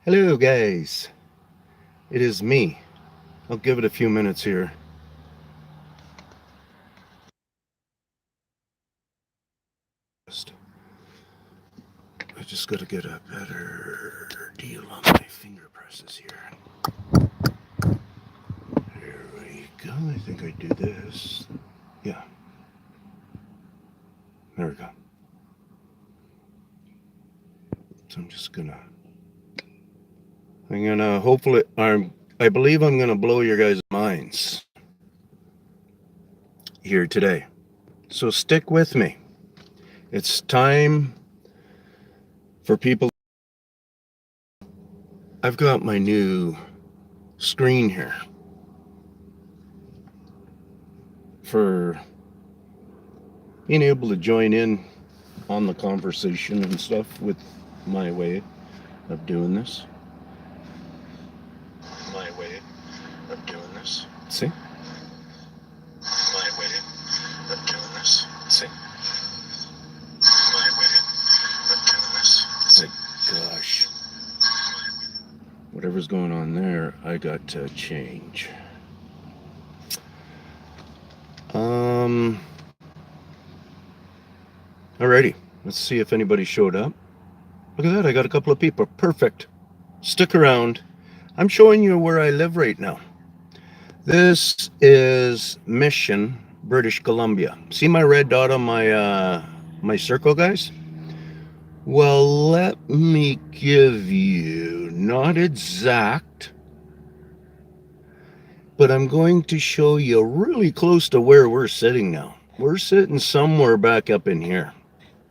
Hello, guys. It is me. I'll give it a few minutes here. Just, I just got to get a better deal on my finger presses here. There we go. I think I do this. Yeah, there we go. So hopefully, I believe I'm gonna blow your guys' minds here today. So stick with me. It's time for people. I've got my new screen here for being able to join in on the conversation and stuff with my way of doing this. My way of doing this. See? My way of doing this. See? My way of doing this. See? Gosh. Whatever's going on there, I got to change. Alrighty. Let's see if anybody showed up. Look at that, I got a couple of people. Perfect. Stick around. I'm showing you where I live right now. This is Mission, British Columbia. See my red dot on my circle, guys? Well, let me give you, not exact, but I'm going to show you really close to where we're sitting now. We're sitting somewhere back up in here.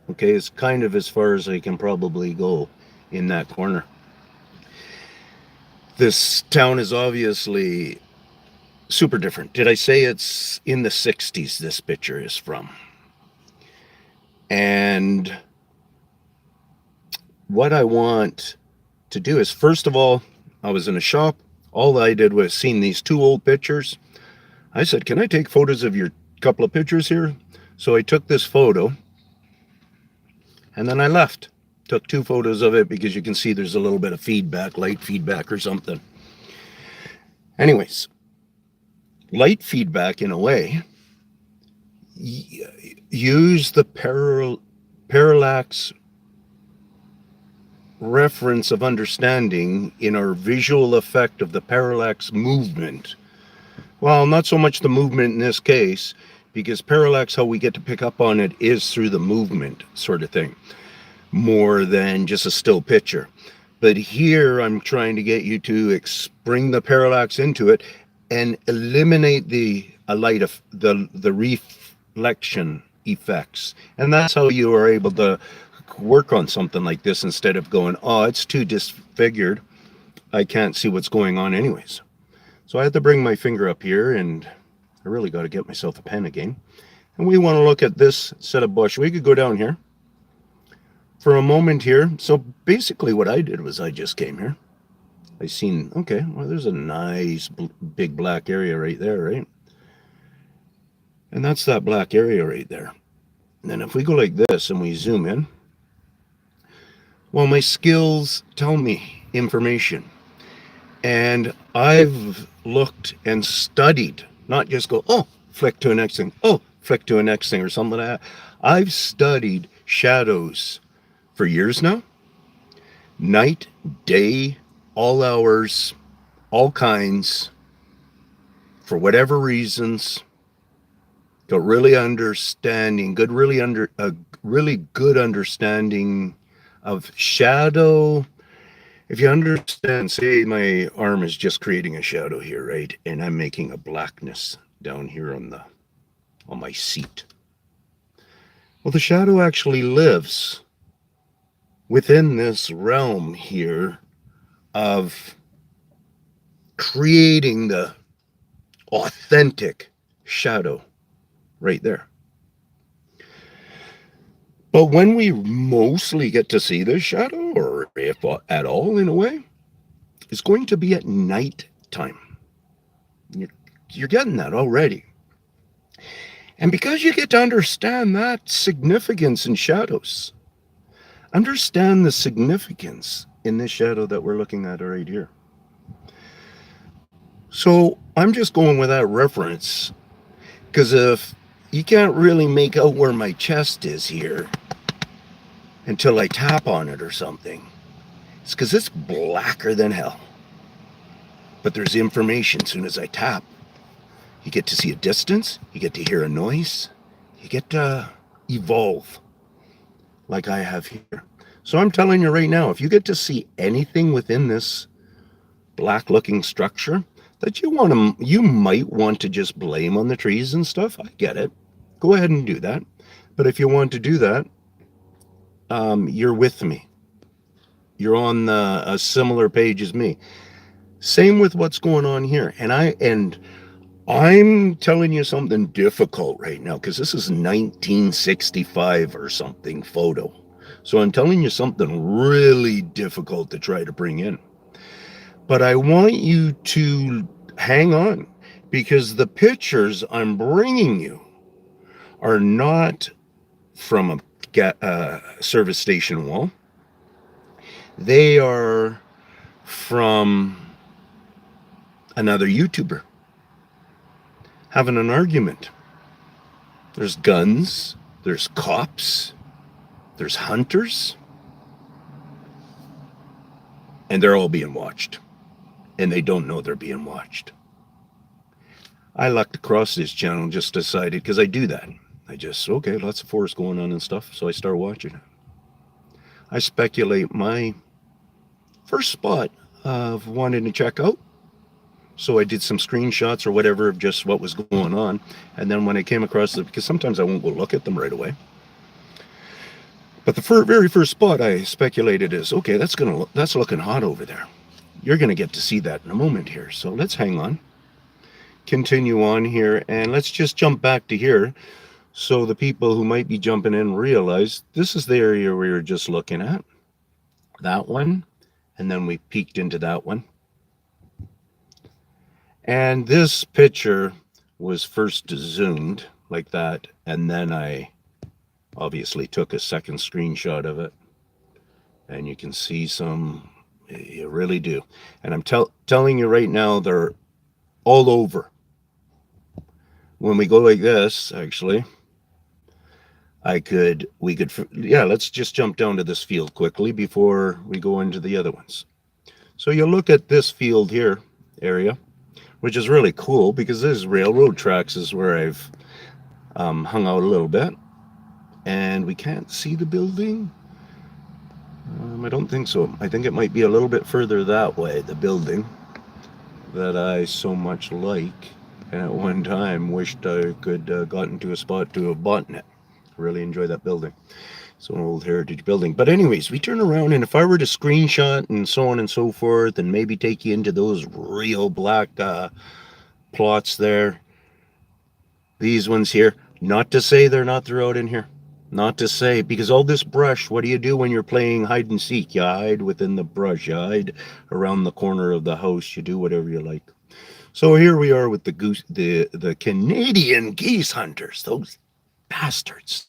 Okay, it's kind of as far as I can probably go in that corner. This town is obviously super different. Did I say it's in the 60s this picture is from? And what I want to do is, first of all, I was in a shop. All I did was seen these two old pictures. I said, can I take photos of your couple of pictures here? So I took this photo and then I left. Took two photos of it because you can see there's a little bit of feedback, light feedback or something. Anyways, light feedback in a way, use the parallax reference of understanding in our visual effect of the parallax movement. Well, not so much the movement in this case, because parallax, how we get to pick up on it is through the movement sort of thing, more than just a still picture. But here I'm trying to get you to bring the parallax into it and eliminate the reflection effects. And that's how you are able to work on something like this instead of going, oh, it's too disfigured, I can't see what's going on anyways. So I had to bring my finger up here, and I really got to get myself a pen again. And we want to look at this set of bush. We could go down here for a moment here. So basically what I did was I just came here. I seen, okay, well, there's a nice big black area right there, right? And that's that black area right there. And then if we go like this and we zoom in, well, my skills tell me information. And I've looked and studied, not just go, oh, flick to a next thing, oh, flick to a next thing or something like that. I've studied shadows for years now. Night, day, all hours, all kinds, for whatever reasons. Got really understanding, really good understanding of shadow. If you understand, say my arm is just creating a shadow here, right? And I'm making a blackness down here on my seat. Well, the shadow actually lives within this realm here of creating the authentic shadow right there. But when we mostly get to see the shadow, or if at all in a way, it's going to be at night time. You're getting that already. And because you get to understand that significance in shadows, understand the significance in this shadow that we're looking at right here. So I'm just going with that reference because if you can't really make out where my chest is here until I tap on it or something, it's because it's blacker than hell. But there's information as soon as I tap. You get to see a distance, you get to hear a noise, you get to evolve like I have here. So I'm telling you right now, if you get to see anything within this black looking structure that you might want to just blame on the trees and stuff, I get it. Go ahead and do that. But if you want to do that, you're with me. You're on a similar page as me. Same with what's going on here. And I'm telling you something difficult right now because this is 1965 or something photo. So I'm telling you something really difficult to try to bring in. But I want you to hang on because the pictures I'm bringing you are not from a service station wall. They are from another YouTuber having an argument. There's guns, there's cops, there's hunters, and they're all being watched. And they don't know they're being watched. I lucked across this channel and just decided, because I do that. I just, okay, lots of forest going on and stuff, so I start watching it. I speculate my first spot of wanting to check out. So I did some screenshots or whatever of just what was going on. And then when I came across it, because sometimes I won't go look at them right away. But the very first spot I speculated is, okay, that's looking hot over there. You're going to get to see that in a moment here. So let's hang on. Continue on here. And let's just jump back to here. So the people who might be jumping in realize this is the area we were just looking at. That one. And then we peeked into that one. And this picture was first zoomed like that. And then I obviously took a second screenshot of it. And you can see some, you really do. And I'm telling you right now, they're all over. When we go like this, actually, let's just jump down to this field quickly before we go into the other ones. So you look at this field here, area, which is really cool because this railroad tracks is where I've hung out a little bit. And we can't see the building. I don't think so. I think it might be a little bit further that way, the building that I so much like. And at one time wished I could gotten to a spot to have bought it. Really enjoy that building. It's an old heritage building. But anyways, we turn around, and if I were to screenshot and so on and so forth, and maybe take you into those real black plots there, these ones here, not to say they're not throughout in here. Not to say, because all this brush, what do you do when you're playing hide and seek? You hide within the brush, you hide around the corner of the house, you do whatever you like. So here we are with the Canadian geese hunters, those bastards.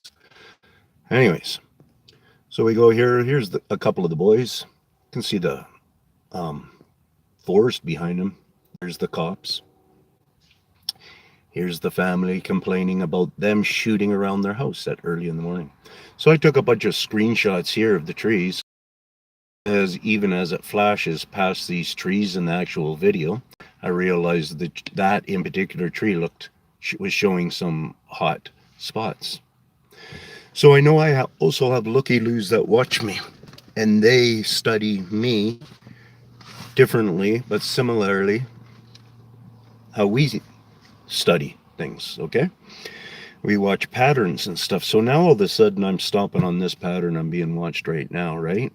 Anyways, so we go here. Here's a couple of the boys. You can see the forest behind them. There's the cops. Here's the family complaining about them shooting around their house that early in the morning. So I took a bunch of screenshots here of the trees. Even as it flashes past these trees in the actual video, I realized that in particular tree was showing some hot spots. So I know I also have looky-loos that watch me, and they study me differently, but similarly, how we study things, okay? We watch patterns and stuff. So now all of a sudden I'm stopping on this pattern. I'm being watched right now, right?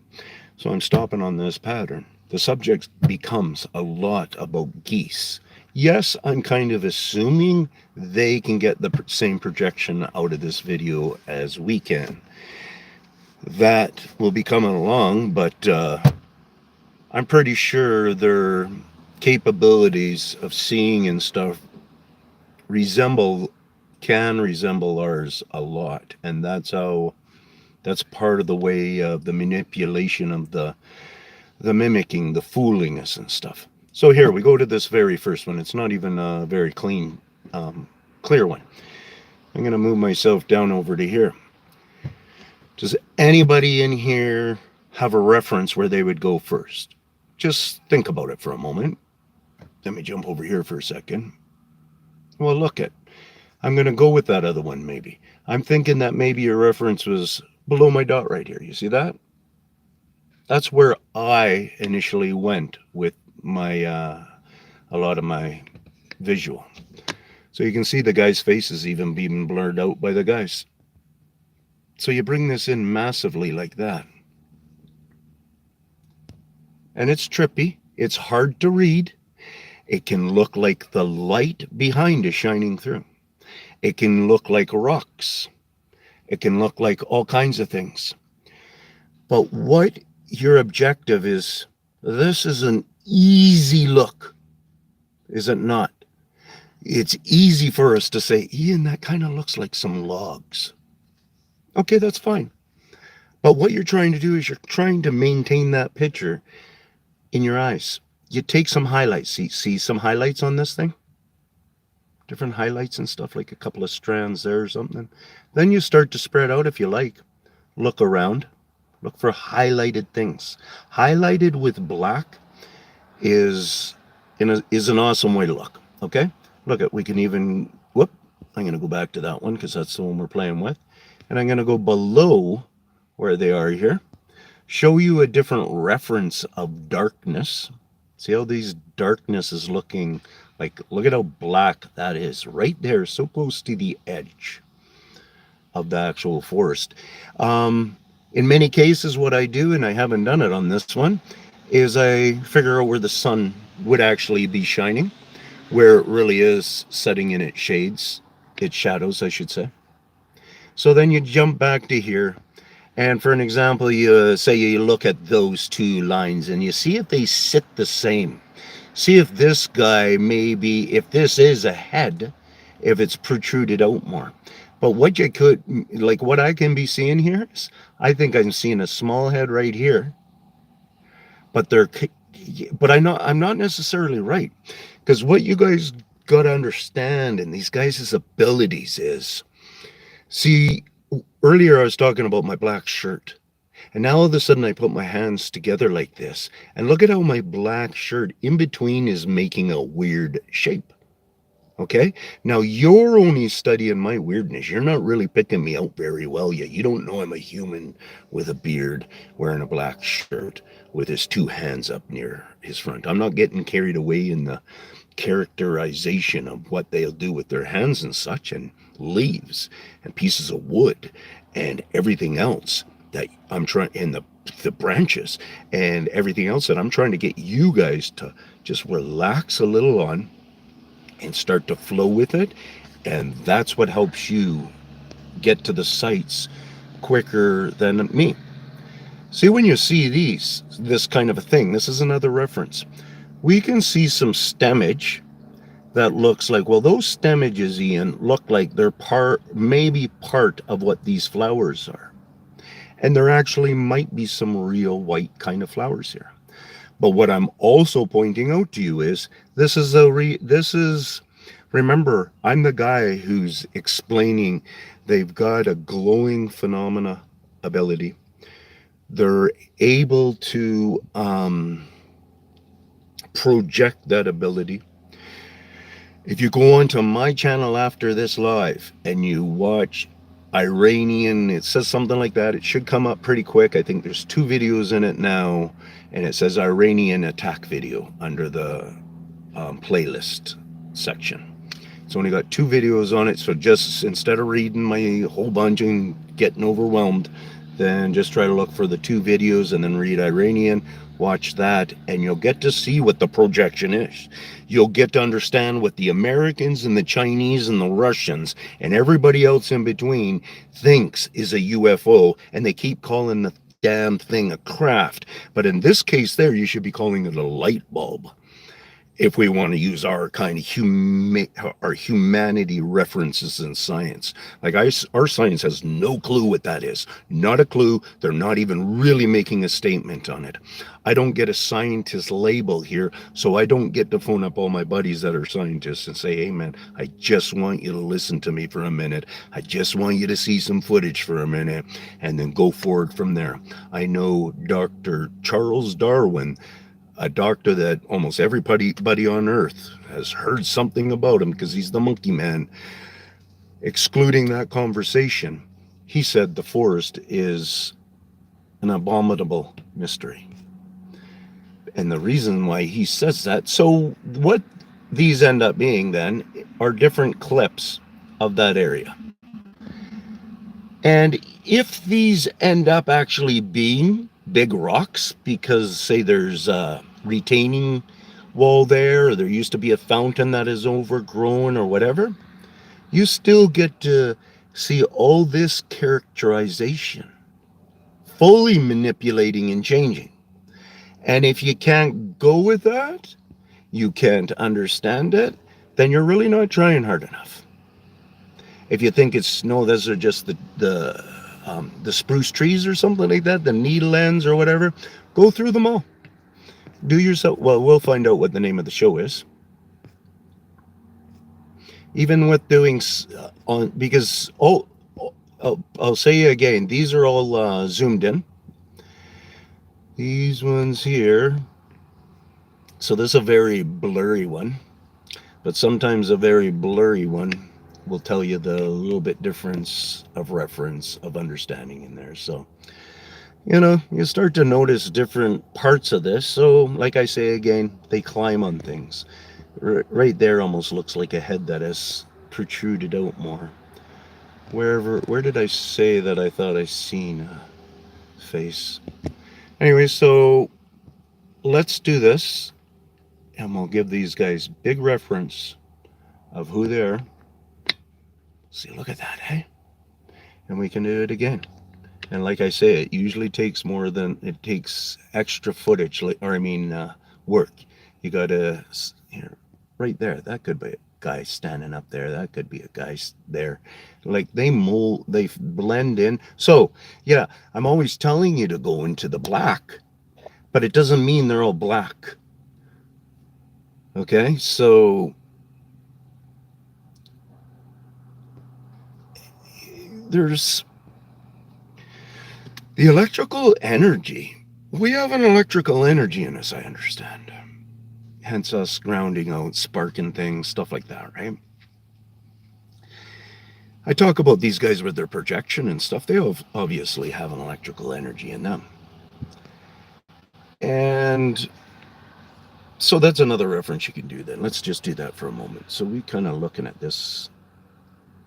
So I'm stopping on this pattern. The subject becomes a lot about geese. Yes, I'm kind of assuming they can get the same projection out of this video as we can. That will be coming along, but I'm pretty sure their capabilities of seeing and stuff can resemble ours a lot. And that's part of the way of the manipulation of the the mimicking, the fooling us and stuff. So here we go to this very first one. It's not even a very clean, clear one. I'm going to move myself down over to here. Does anybody in here have a reference where they would go first? Just think about it for a moment. Let me jump over here for a second. Well, look it. I'm going to go with that other one maybe. I'm thinking that maybe your reference was below my dot right here. You see that? That's where I initially went with my a lot of my visual. So you can see the guy's faces even being blurred out by the guys. So you bring this in massively like that. And it's trippy. It's hard to read. It can look like the light behind is shining through. It can look like rocks. It can look like all kinds of things. But what your objective is, this is an easy look, is it not? It's easy for us to say, Ian, that kind of looks like some logs. Okay, that's fine. But what you're trying to do is you're trying to maintain that picture in your eyes. You take some highlights. See some highlights on this thing? Different highlights and stuff, like a couple of strands there or something. Then you start to spread out if you like. Look around. Look for highlighted things. Highlighted with black is an awesome way to look. Okay? Look at, we can even, I'm going to go back to that one because that's the one we're playing with. And I'm going to go below where they are here. Show you a different reference of darkness. See how these darkness is looking like, look at how black that is right there, so close to the edge of the actual forest. In many cases, what I do, and I haven't done it on this one, is I figure out where the sun would actually be shining, where it really is setting in its shades, its shadows, I should say. So then you jump back to here. And for an example, you say you look at those two lines and you see if they sit the same. See if this guy maybe, if this is a head, if it's protruded out more. But what you could, like what I can be seeing here is, I think I'm seeing a small head right here. But I'm not necessarily right. Because what you guys got to understand in these guys' abilities is, see, earlier I was talking about my black shirt, and now all of a sudden I put my hands together like this, and look at how my black shirt in between is making a weird shape. Okay, now you're only studying my weirdness. You're not really picking me out very well yet. You don't know I'm a human with a beard wearing a black shirt with his two hands up near his front. I'm not getting carried away in the characterization of what they'll do with their hands and such, and leaves and pieces of wood and everything else that I'm trying, and the branches and everything else that I'm trying to get you guys to just relax a little on and start to flow with it. And that's what helps you get to the sights quicker than me. See, when you see this kind of a thing, this is another reference. We can see some stemage that looks like, well, those stemages, Ian, look like they're maybe part of what these flowers are. And there actually might be some real white kind of flowers here. But what I'm also pointing out to you is, remember, I'm the guy who's explaining they've got a glowing phenomena ability. They're able to project that ability. If you go onto my channel after this live and you watch Iranian, it says something like that. It should come up pretty quick. I think there's 2 videos in it now, and it says Iranian attack video under the playlist section. It's only got 2 videos on it, so just instead of reading my whole bunch and getting overwhelmed, then just try to look for the 2 videos and then read Iranian. Watch that, and you'll get to see what the projection is. You'll get to understand what the Americans and the Chinese and the Russians and everybody else in between thinks is a UFO, and they keep calling the damn thing a craft. But in this case there, you should be calling it a light bulb. if we want to use our kind of our humanity references in science. Like our science has no clue what that is. Not a clue. They're not even really making a statement on it. I don't get a scientist label here, so I don't get to phone up all my buddies that are scientists and say, hey man, I just want you to listen to me for a minute. I just want you to see some footage for a minute and then go forward from there. I know Dr. Charles Darwin, a doctor that almost everybody on earth has heard something about him because he's the monkey man. Excluding that conversation, he said the forest is an abominable mystery. And the reason why he says that, so what these end up being then are different clips of that area. And if these end up actually being big rocks, because say there's a retaining wall there, or there used to be a fountain that is overgrown or whatever, you still get to see all this characterization, fully manipulating and changing. And if you can't go with that, you can't understand it, then you're really not trying hard enough. If you think it's, no, those are just the spruce trees or something like that, the needle ends or whatever, go through them all. Do yourself, well, we'll find out what the name of the show is. Even with doing on, because, I'll say you again, these are all zoomed in. These ones here. So this is a very blurry one, but sometimes a very blurry one will tell you the little bit difference of reference of understanding in there. So, you know, you start to notice different parts of this. So like I say again, they climb on things. Right there almost looks like a head that has protruded out more. Where did I say that I thought I seen a face? Anyway, so let's do this and we'll give these guys big reference of who they are. See, look at that, hey? And we can do it again. And like I say, it usually takes more than, it takes extra footage, work. You gotta, here, right there, that could be a guy standing up there. That could be a guy there. Like they blend in. So, yeah, I'm always telling you to go into the black, but it doesn't mean they're all black. Okay, so there's the electrical energy. We have an electrical energy in us, I understand. Hence us grounding out, sparking things, stuff like that, right? I talk about these guys with their projection and stuff. They obviously have an electrical energy in them. And so that's another reference you can do then. Let's just do that for a moment. So we kind of looking at this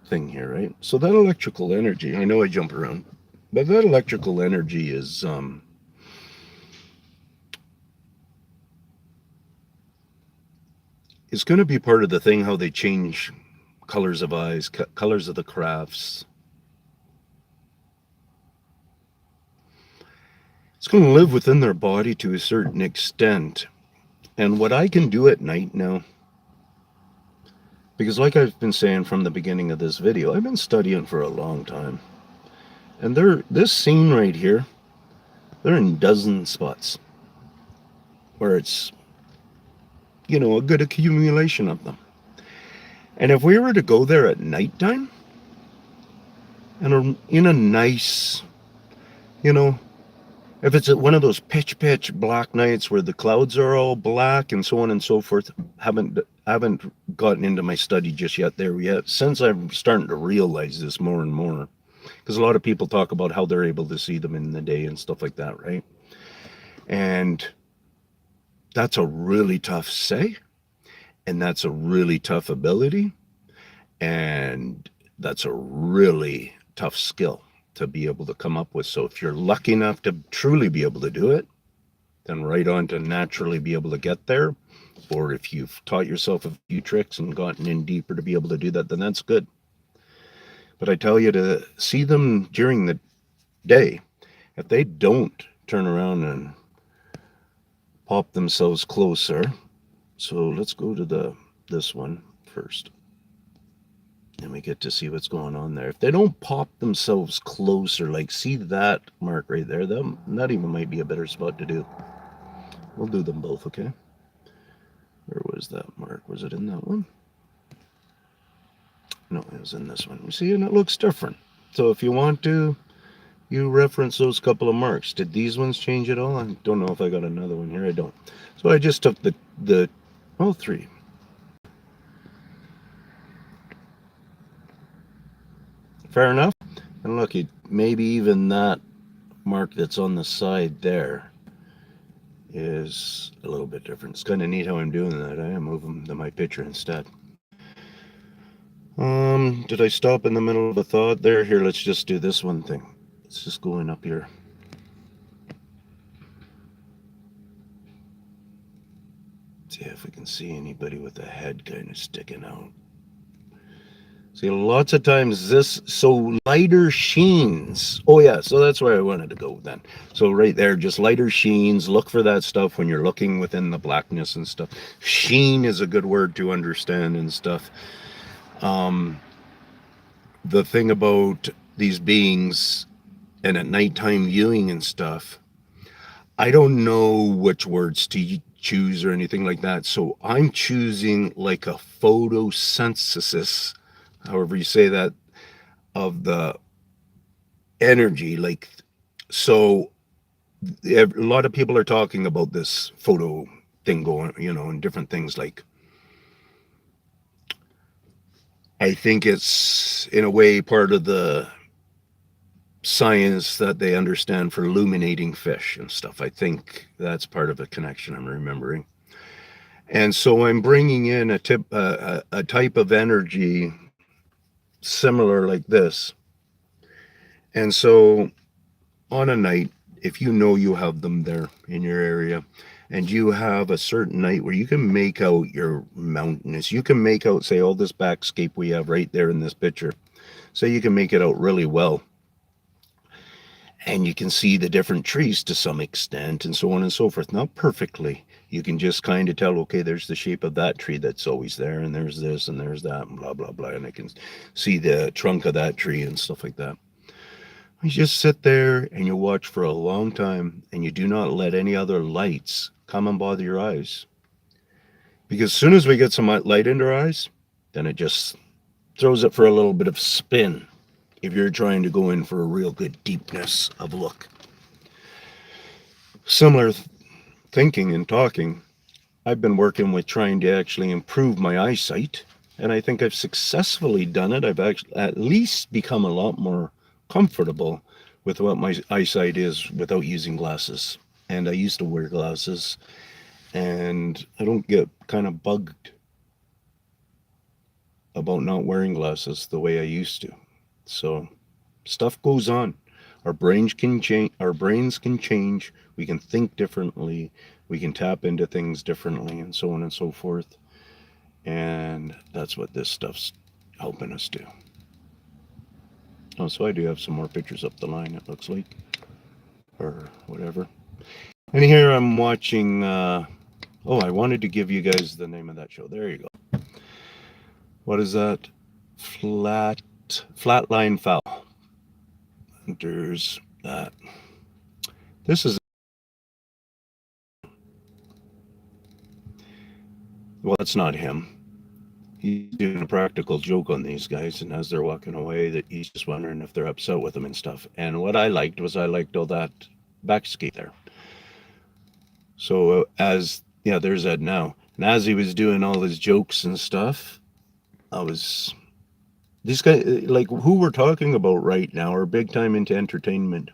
thing here, right? So that electrical energy, I know I jump around, but that electrical energy is going to be part of the thing, how they change colors of eyes, colors of the crafts. It's going to live within their body to a certain extent. And what I can do at night now, because like I've been saying from the beginning of this video, I've been studying for a long time. And this scene right here, they're in dozen spots where it's, you know, a good accumulation of them. And if we were to go there at nighttime, and in a nice, you know, if it's one of those pitch black nights where the clouds are all black and so on and so forth, haven't gotten into my study just yet there yet, since I'm starting to realize this more and more, because a lot of people talk about how they're able to see them in the day and stuff like that, right? And that's a really tough say, and that's a really tough ability, and that's a really tough skill to be able to come up with. So if you're lucky enough to truly be able to do it, then right on to naturally be able to get there. Or if you've taught yourself a few tricks and gotten in deeper to be able to do that, then that's good. But I tell you, to see them during the day, if they don't turn around and pop themselves closer, So let's go to this one first. And we get to see what's going on there. If they don't pop themselves closer, like see that mark right there, that even might be a better spot to do. We'll do them both, okay? Where was that mark? Was it in that one? No, it was in this one. You see, and it looks different. So if you want to, you reference those couple of marks. Did these ones change at all? I don't know if I got another one here. I don't. So I just took the oh, 3. Fair enough. And look, maybe even that mark that's on the side there is a little bit different. It's kind of neat how I'm doing that. I am moving to my picture instead. Did I stop in the middle of a thought there? Here, let's just do this one thing. Let's just go in up here. See if we can see anybody with a head kind of sticking out. See, lots of times so lighter sheens. Oh yeah, so that's where I wanted to go then. So right there, just lighter sheens. Look for that stuff when you're looking within the blackness and stuff. Sheen is a good word to understand and stuff. The thing about these beings and at nighttime viewing and stuff, I don't know which words to choose or anything like that. So I'm choosing like a photosynthesis, however you say that, of the energy. Like, so a lot of people are talking about this photo thing going, and different things. Like, I think it's in a way part of the science that they understand for illuminating fish and stuff. I think that's part of a connection I'm remembering. And so I'm bringing in a type of energy similar like this. And so on a night, if you know you have them there in your area, and you have a certain night where you can make out your mountainous, you can make out, say, all this backscape we have right there in this picture. So you can make it out really well. And you can see the different trees to some extent and so on and so forth. Not perfectly. You can just kind of tell, okay, there's the shape of that tree that's always there, and there's this and there's that and blah, blah, blah. And I can see the trunk of that tree and stuff like that. You just sit there and you watch for a long time, and you do not let any other lights come and bother your eyes. Because as soon as we get some light into our eyes, then it just throws it for a little bit of spin if you're trying to go in for a real good deepness of look. Similar thinking and talking, I've been working with trying to actually improve my eyesight, and I think I've successfully done it. I've actually at least become a lot more comfortable with what my eyesight is without using glasses. And I used to wear glasses, and I don't get kind of bugged about not wearing glasses the way I used to. So stuff goes on. Our brains can change. We can think differently. We can tap into things differently, and so on and so forth. And that's what this stuff's helping us do. Oh, so I do have some more pictures up the line, it looks like, or whatever. And here I'm watching. I wanted to give you guys the name of that show. There you go. What is that? Flatline Foul. There's that. This is, well, it's not him. He's doing a practical joke on these guys, and as they're walking away, that he's just wondering if they're upset with him and stuff. And what I liked all that backscape there. So there's Ed now. And as he was doing all his jokes and stuff, these guys, like who we're talking about right now, are big time into entertainment.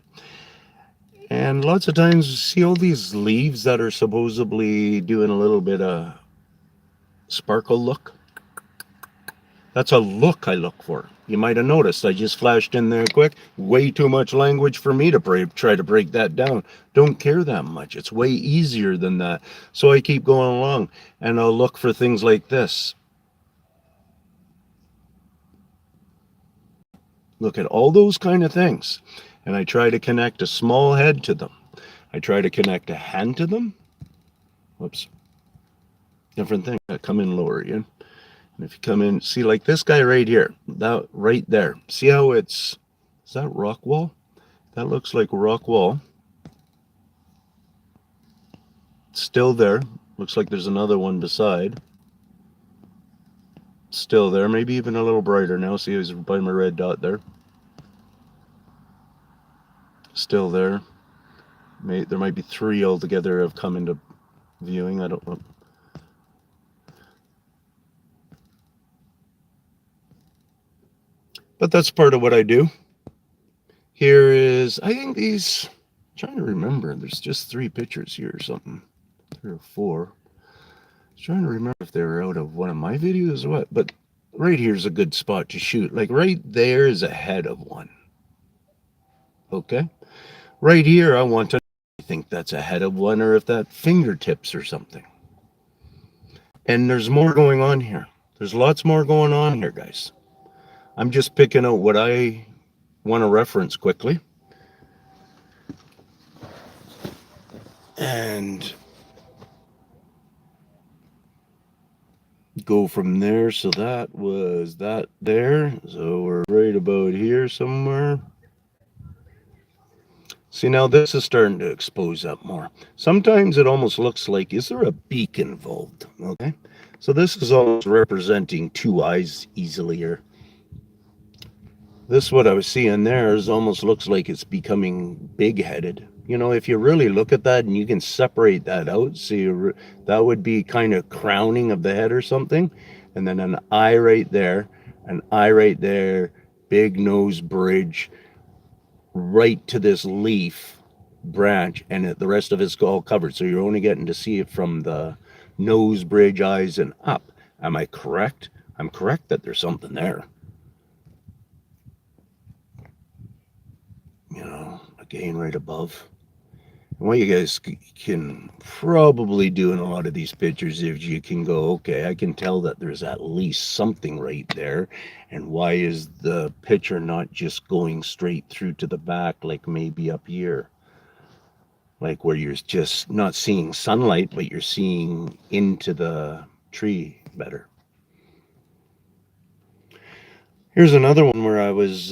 And lots of times you see all these leaves that are supposedly doing a little bit of sparkle look. That's a look I look for. You might have noticed I just flashed in there quick. Way too much language for me to try to break that down. Don't care that much. It's way easier than that. So I keep going along, and I'll look for things like this. Look at all those kind of things, and I try to connect a small head to them. I try to connect a hand to them. Whoops. different thing. Come in lower again. And if you come in, see like this guy right here, that right there. See how is that rock wall? That looks like rock wall. Still there. Looks like there's another one beside. Still there. Maybe even a little brighter now. See, he's by my red dot there. Still there. There might be 3 altogether have come into viewing. I don't know. But that's part of what I do. Here is, I think these, I'm trying to remember, there's just 3 pictures here or something. 3 or 4. I was trying to remember if they were out of one of my videos or what, but right here's a good spot to shoot. Like right there is ahead of one. Okay? Right here, I want to think that's ahead of one, or if that fingertips or something. And there's more going on here. There's lots more going on here, guys. I'm just picking out what I want to reference quickly. And go from there. So that was that there. So we're right about here somewhere. See, now this is starting to expose up more. Sometimes it almost looks like, is there a beak involved? Okay. So this is almost representing 2 eyes easily here. This, what I was seeing there, is almost looks like it's becoming big-headed. You know, if you really look at that and you can separate that out, see, that would be kind of crowning of the head or something. And then an eye right there, an eye right there, big nose bridge, right to this leaf branch, and the rest of it's all covered. So you're only getting to see it from the nose bridge, eyes, and up. Am I correct? I'm correct that there's something there. You know, again, right above. And what you guys can probably do in a lot of these pictures, if you can go, okay, I can tell that there's at least something right there. And why is the picture not just going straight through to the back, like maybe up here? Like where you're just not seeing sunlight, but you're seeing into the tree better. Here's another one where I was,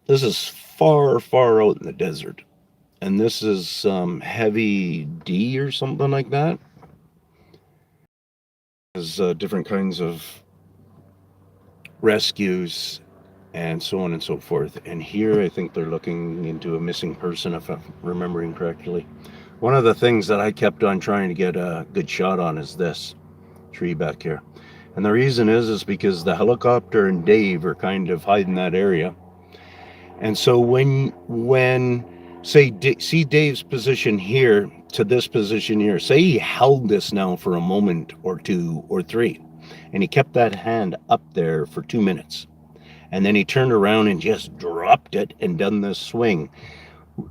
this is far, far out in the desert. And this is heavy D or something like that. There's different kinds of rescues and so on and so forth. And here I think they're looking into a missing person, if I'm remembering correctly. One of the things that I kept on trying to get a good shot on is this tree back here. And the reason is because the helicopter and Dave are kind of hiding that area. And so when say, see Dave's position here to this position here, say he held this now for a moment or 2 or 3, and he kept that hand up there for 2 minutes. And then he turned around and just dropped it and done this swing,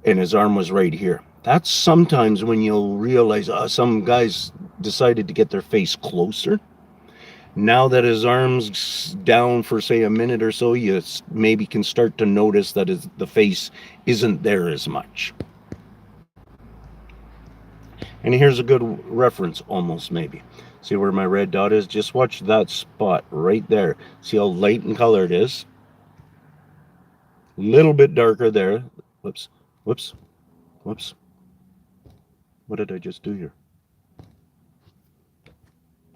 and his arm was right here. That's sometimes when you'll realize some guys decided to get their face closer. Now that his arm's down for, say, a minute or so, you maybe can start to notice that the face isn't there as much. And here's a good reference, almost maybe. See where my red dot is? Just watch that spot right there. See how light in color it is? A little bit darker there. Whoops, whoops, whoops. What did I just do here?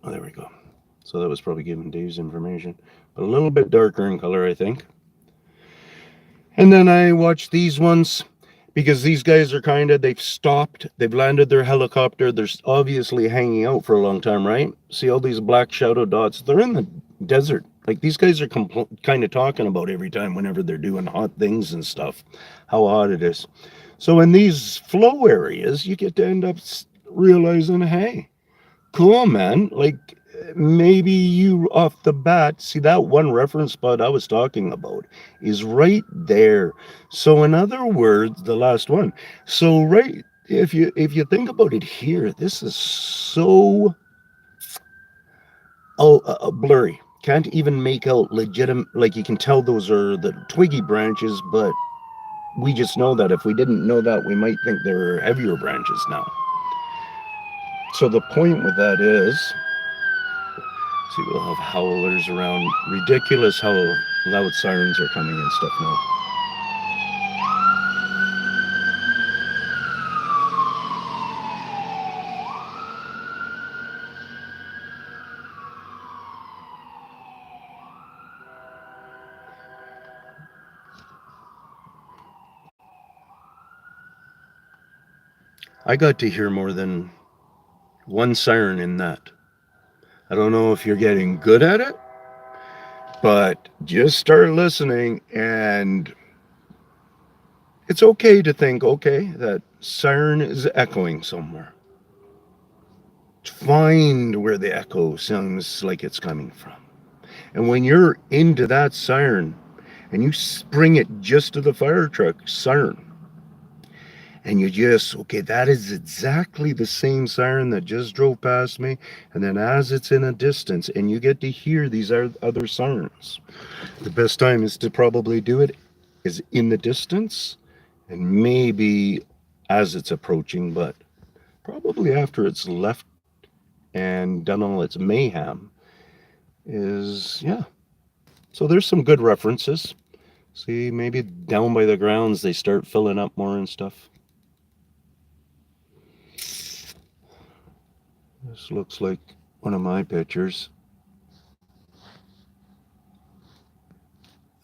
Oh, there we go. So that was probably giving Dave's information, but a little bit darker in color, I think. And then I watched these ones because these guys are they've stopped, they've landed their helicopter. They're obviously hanging out for a long time, right? See all these black shadow dots? They're in the desert. Like these guys are kind of talking about every time whenever they're doing hot things and stuff, how hot it is. So in these flow areas, you get to end up realizing, hey, cool, man. Like, maybe you off the bat see that one reference spot I was talking about is right there. So in other words, the last one. So right, if you think about it here, this is so blurry. Can't even make out legitimate. Like you can tell those are the twiggy branches, but we just know that if we didn't know that, we might think they're heavier branches now. So the point with that is, see, we'll have howlers around. Ridiculous how loud sirens are coming and stuff now. I got to hear more than one siren in that. I don't know if you're getting good at it, but just start listening, and it's okay to think, okay, that siren is echoing somewhere. Find where the echo sounds like it's coming from. And when you're into that siren and you bring it just to the fire truck siren, and you just, okay, that is exactly the same siren that just drove past me. And then as it's in a distance and you get to hear these other sirens, the best time is to probably do it is in the distance and maybe as it's approaching, but probably after it's left and done all its mayhem is, yeah. So there's some good references. See, maybe down by the grounds they start filling up more and stuff. This looks like one of my pictures.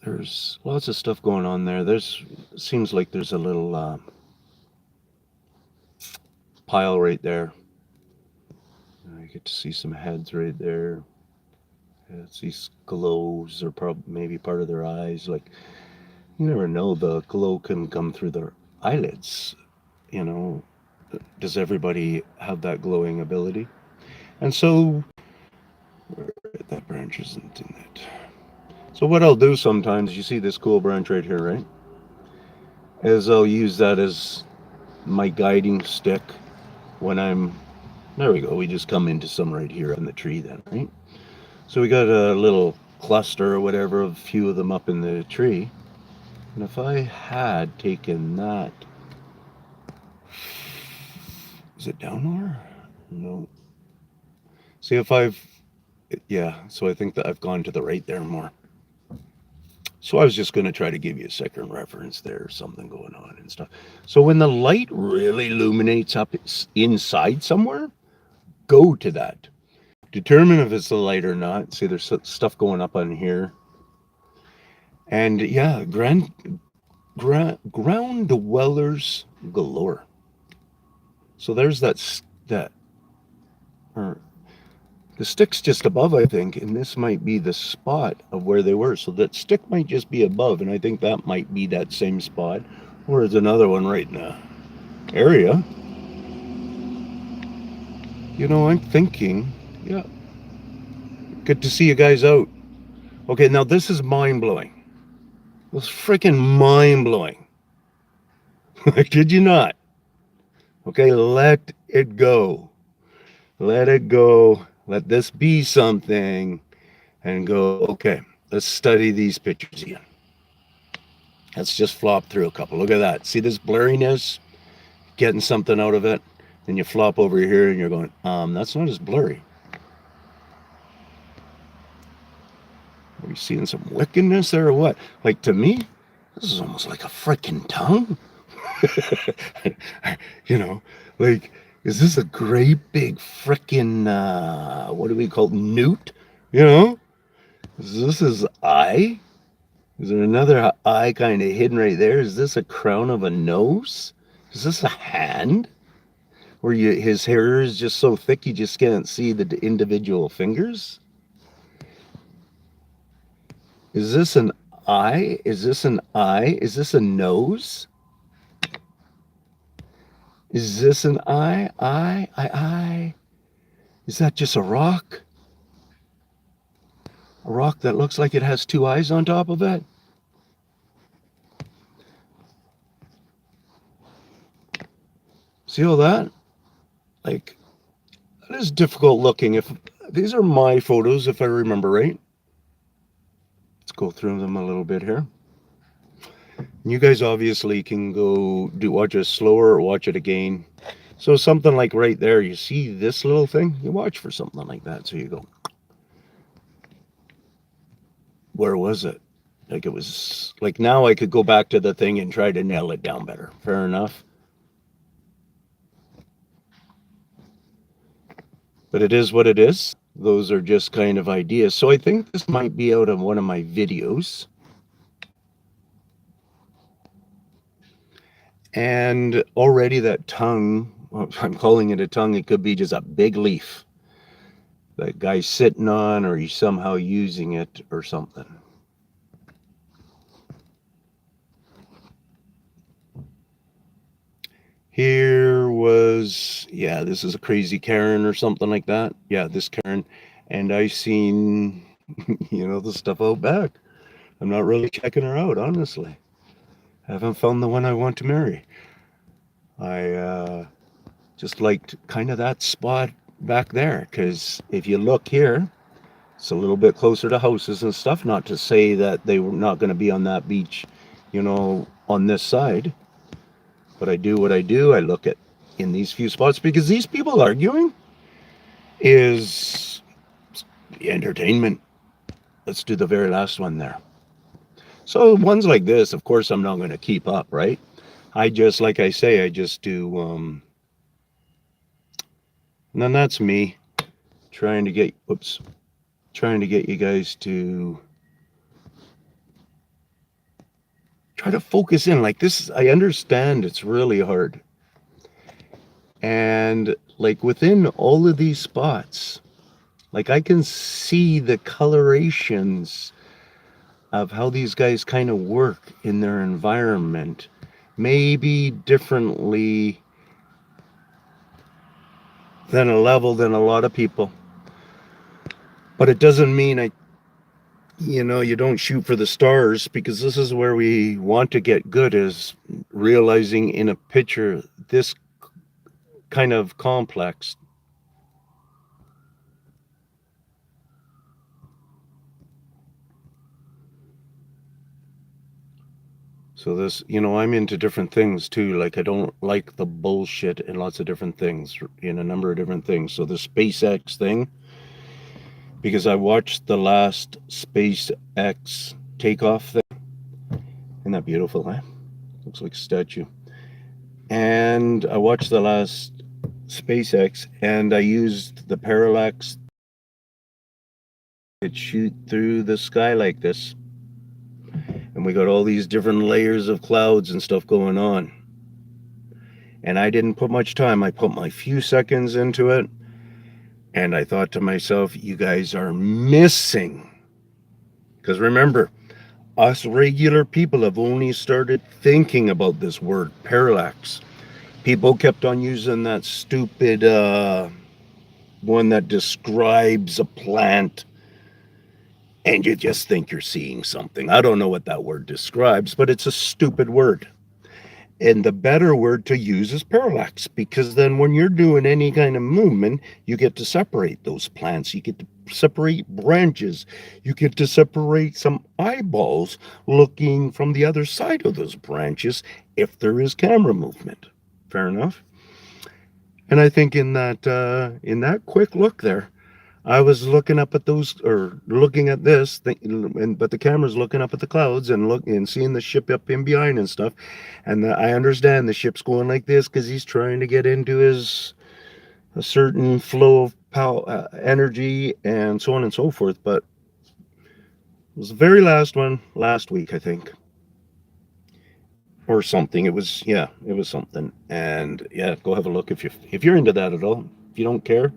There's lots of stuff going on there. Seems like there's a little pile right there. I get to see some heads right there. These glows are probably maybe part of their eyes. Like, you never know, the glow can come through their eyelids. You know, does everybody have that glowing ability? And so that branch isn't in it. So what I'll do sometimes, you see this cool branch right here, right? Is I'll use that as my guiding stick when I'm, there we go, we just come into some right here on the tree then, right? So we got a little cluster or whatever, a few of them up in the tree. And if I had taken that, is it down lower? No. See if yeah, so I think that I've gone to the right there more. So I was just going to try to give you a second reference there, something going on and stuff. So when the light really illuminates up inside somewhere, go to that. Determine if it's the light or not. See, there's stuff going up on here. And yeah, ground dwellers galore. So there's that, or the stick's just above, I think, and this might be the spot of where they were. So that stick might just be above, and I think that might be that same spot. Or there's another one right in the area. You know, I'm thinking, yeah, good to see you guys out. Okay, now this is mind-blowing. It was freaking mind-blowing. I kid you not. Okay, let it go. Let it go. Let this be something. And go, okay, let's study these pictures again. Let's just flop through a couple. Look at that. See this blurriness? Getting something out of it. Then you flop over here and you're going, that's not as blurry. Are we seeing some wickedness there or what? Like, to me, this is almost like a freaking tongue. You know, like, is this a great big freaking, what do we call it? Newt? You know? Is this his eye? Is there another eye kind of hidden right there? Is this a crown of a nose? Is this a hand? Where his hair is just so thick you just can't see the individual fingers? Is this an eye? Is this an eye? Is this a nose? Is this an eye? Eye? Is that just a rock? A rock that looks like it has two eyes on top of it? See all that? Like, that is difficult looking. If these are my photos, if I remember right. Let's go through them a little bit here. You guys obviously can go watch it slower or watch it again. So something like right there, you see this little thing, you watch for something like that. So you go, where was it? Like it was like now I could go back to the thing and try to nail it down better. Fair enough. But it is what it is. Those are just kind of ideas. So I think this might be out of one of my videos. And already that tongue, well, I'm calling it a tongue, it could be just a big leaf that guy's sitting on, or he's somehow using it or something. Here was, yeah, this is a crazy Karen or something like that. Yeah, this Karen. And I seen, the stuff out back. I'm not really checking her out, honestly. I haven't found the one I want to marry. I just liked kind of that spot back there, because if you look here, it's a little bit closer to houses and stuff. Not to say that they were not going to be on that beach, on this side. But I do what I do. I look at in these few spots because these people arguing is entertainment. Let's do the very last one there. So ones like this, of course, I'm not going to keep up, right? I just, like I say, I just do, and then that's me trying to get you guys to try to focus in like this. I understand it's really hard. And like within all of these spots, like I can see the colorations of how these guys kind of work in their environment, maybe differently than a lot of people. But it doesn't mean you don't shoot for the stars, because this is where we want to get good, is realizing in a picture this kind of complex. So this, I'm into different things too. Like I don't like the bullshit in lots of different things, in a number of different things. So the SpaceX thing, because I watched the last SpaceX takeoff thing. Isn't that beautiful, eh? Looks like a statue. And I watched the last SpaceX, and I used the parallax to shoot through the sky like this. And we got all these different layers of clouds and stuff going on. And I didn't put much time. I put my few seconds into it. And I thought to myself, you guys are missing. Because remember, us regular people have only started thinking about this word, parallax. People kept on using that stupid one that describes a plant, and you just think you're seeing something. I don't know what that word describes, but it's a stupid word. And the better word to use is parallax, because then when you're doing any kind of movement, you get to separate those plants. You get to separate branches. You get to separate some eyeballs looking from the other side of those branches if there is camera movement. Fair enough. And I think in that quick look there, I was looking up at those, or looking at this thing, but the camera's looking up at the clouds and seeing the ship up in behind and stuff. And I understand the ship's going like this because he's trying to get into a certain flow of power, energy, and so on and so forth. But it was the very last one last week, I think, or something. It was something. And yeah, go have a look if you're into that at all. If you don't care,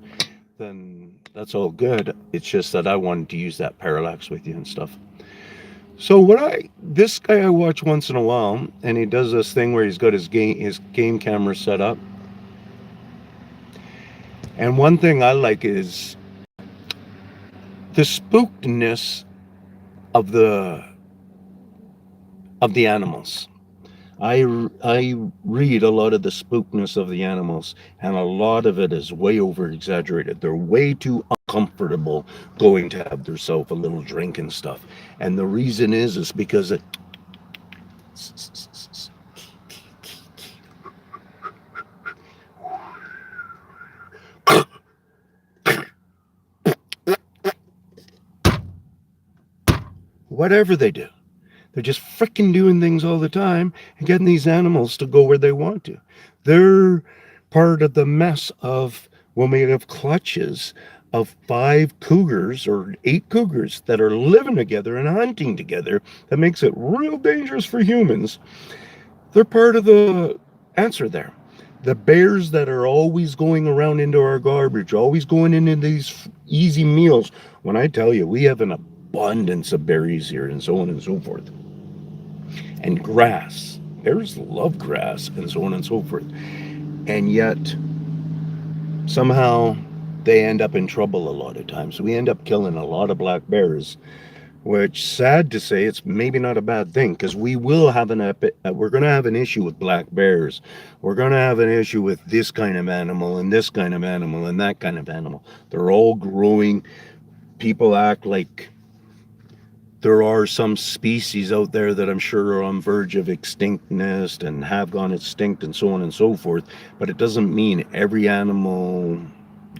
then that's all good. It's just that I wanted to use that parallax with you and stuff. So this guy I watch once in a while, and he does this thing where he's got his game camera set up. And one thing I like is the spookedness of the animals. I read a lot of the spookness of the animals, and a lot of it is way over exaggerated. They're way too uncomfortable going to have themselves a little drink and stuff. And the reason is because whatever they do. They're just freaking doing things all the time and getting these animals to go where they want to. They're part of the mess of when we have clutches of 5 cougars or 8 cougars that are living together and hunting together that makes it real dangerous for humans. They're part of the answer there. The bears that are always going around into our garbage, always going into these easy meals. When I tell you, we have an abundance of berries here and so on and so forth. And grass. Bears love grass and so on and so forth. And yet, somehow, they end up in trouble a lot of times. We end up killing a lot of black bears, which, sad to say, it's maybe not a bad thing, because we will have we're going to have an issue with black bears. We're going to have an issue with this kind of animal and this kind of animal and that kind of animal. They're all growing. People act like there are some species out there that I'm sure are on verge of extinctness and have gone extinct and so on and so forth, but it doesn't mean every animal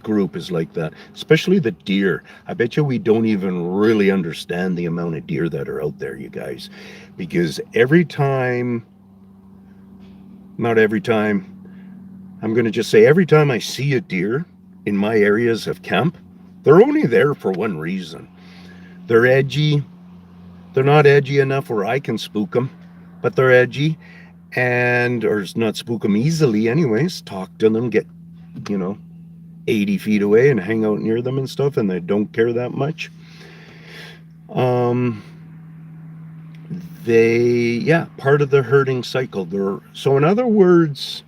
group is like that, especially the deer. I bet you we don't even really understand the amount of deer that are out there, you guys, because not every time, I'm going to just say every time I see a deer in my areas of camp, they're only there for one reason. They're edgy. They're not edgy enough where I can spook them, but they're edgy, or not spook them easily anyways. Talk to them, get, 80 feet away and hang out near them and stuff, and they don't care that much. Part of the herding cycle. So in other words,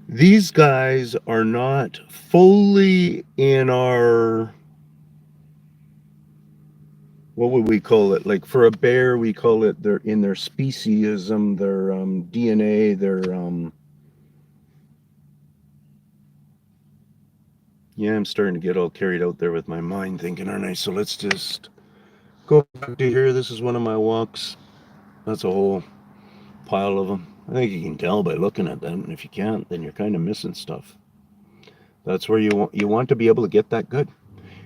these guys are not fully in our, what would we call it? Like for a bear, we call it they're in their speciesism, their DNA, I'm starting to get all carried out there with my mind thinking, aren't I? So let's just go back to here. This is one of my walks. That's a whole pile of them. I think you can tell by looking at them. And if you can't, then you're kind of missing stuff. That's where you want to be able to get that good.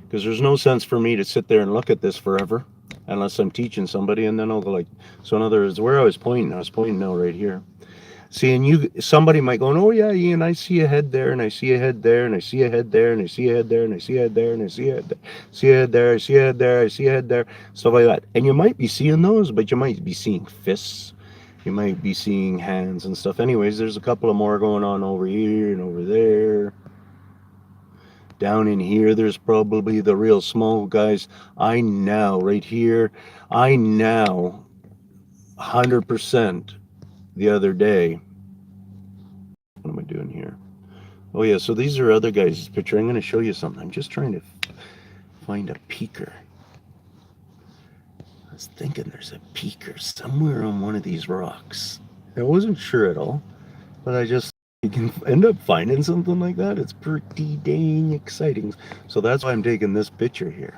Because there's no sense for me to sit there and look at this forever unless I'm teaching somebody, and then I'll go like, so in other words, where I was pointing now right here. See, and somebody might go, oh yeah, Ian, I see a head there, and I see a head there, and I see a head there, and I see a head there, and I see a head there, and I see a head there, see a head there, I see a head there, I see a head there, stuff like that. And you might be seeing those, but you might be seeing fists, you might be seeing hands and stuff. Anyways, there's a couple of more going on over here and over there. Down in here, there's probably the real small guys. Right here, 100% the other day. What am I doing here? Oh yeah, so these are other guys' picture. I'm going to show you something. I'm just trying to find a peaker. I was thinking there's a peaker somewhere on one of these rocks. I wasn't sure at all, but you can end up finding something like that. It's pretty dang exciting. So that's why I'm taking this picture here,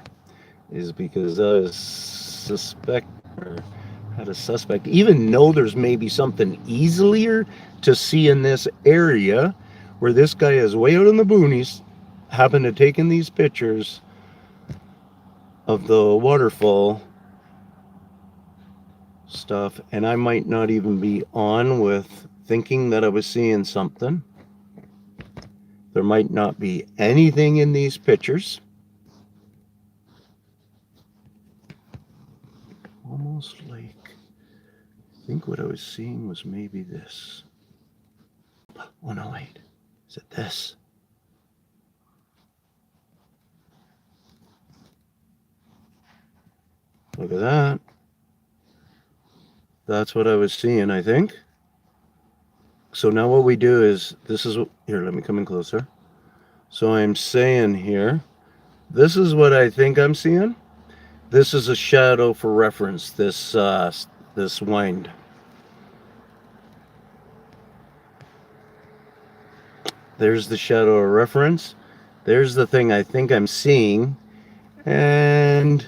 is because I had a suspect, even though there's maybe something easier to see in this area where this guy is way out in the boonies, happened to taking these pictures of the waterfall stuff, and I might not even be on with thinking that I was seeing something. There might not be anything in these pictures. Almost like, I think what I was seeing was maybe this. Oh no, wait. Is it this? Look at that. That's what I was seeing, I think. So now what we do is, here, let me come in closer. So I'm saying here, this is what I think I'm seeing. This is a shadow for reference, this wind. There's the shadow of reference. There's the thing I think I'm seeing. And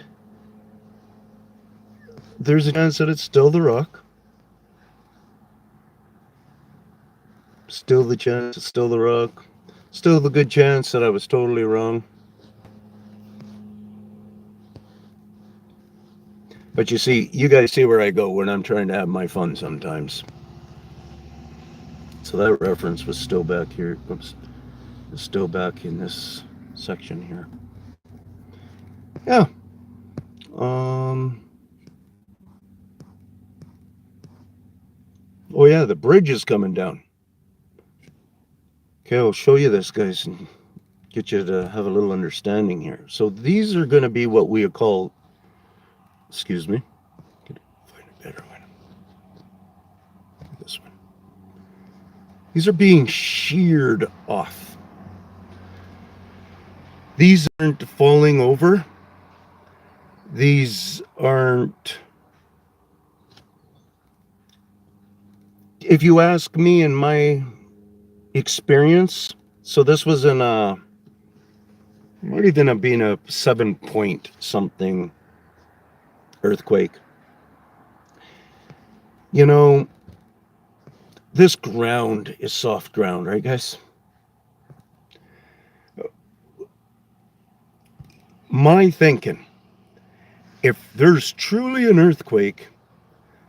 there's a chance that it's still the rock. Still the chance it's still the rock. Still the good chance that I was totally wrong. But you see, you guys see where I go when I'm trying to have my fun sometimes. So that reference was still back here. Oops, is still back in this section here. Yeah. Um. Oh yeah, the bridge is coming down. Okay, I'll show you this, guys, and get you to have a little understanding here. So these are going to be what we call. Excuse me. Find a better one. This one. These are being sheared off. These aren't falling over. These aren't. If you ask me, in my experience, so this was in a, might even have been a 7 point something earthquake. You know, this ground is soft ground, right, guys? My thinking, if there's truly an earthquake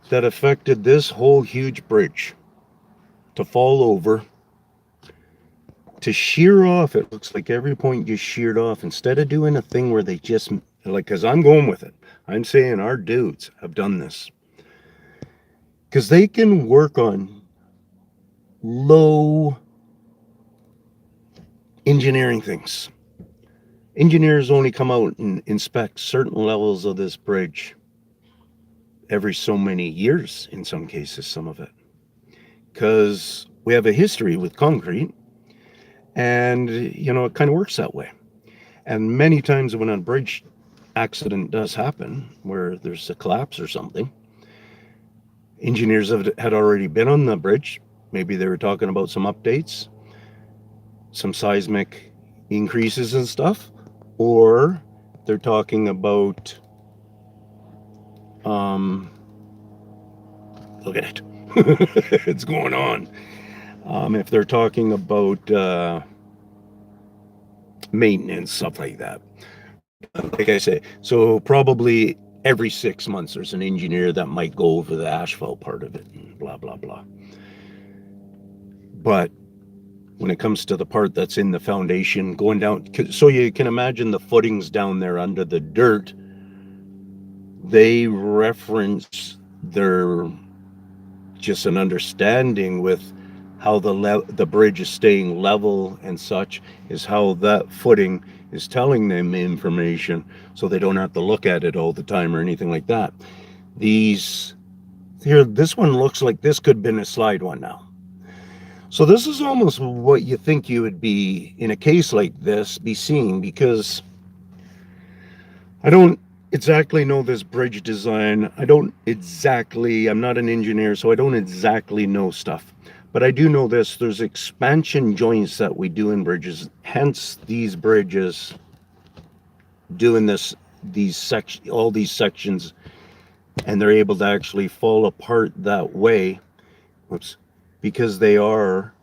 that affected this whole huge bridge to fall over, to shear off, it looks like every point just sheared off, instead of doing a thing where they just, like, because I'm going with it, I'm saying our dudes have done this. Because they can work on low engineering things. Engineers only come out and inspect certain levels of this bridge every so many years, in some cases, some of it. Because we have a history with concrete, and, you know, it kind of works that way. And many times when a bridge accident does happen, where there's a collapse or something, engineers had already been on the bridge. Maybe they were talking about some updates, some seismic increases and stuff, or they're talking about, look at it, it's going on. If they're talking about maintenance, stuff like that. Like I say, so probably every 6 months there's an engineer that might go over the asphalt part of it and blah, blah, blah. But when it comes to the part that's in the foundation going down, so you can imagine the footings down there under the dirt, they reference their just an understanding with how the bridge is staying level and such, is how that footing is telling them information, so they don't have to look at it all the time or anything like that. These here, this one looks like this could have been a slide one now. So this is almost what you think you would be in a case like this be seeing, because I don't exactly know this bridge design. I'm not an engineer, so I don't exactly know stuff. But I do know this, there's expansion joints that we do in bridges, hence these bridges doing all these sections, and they're able to actually fall apart that way. Oops. Because they are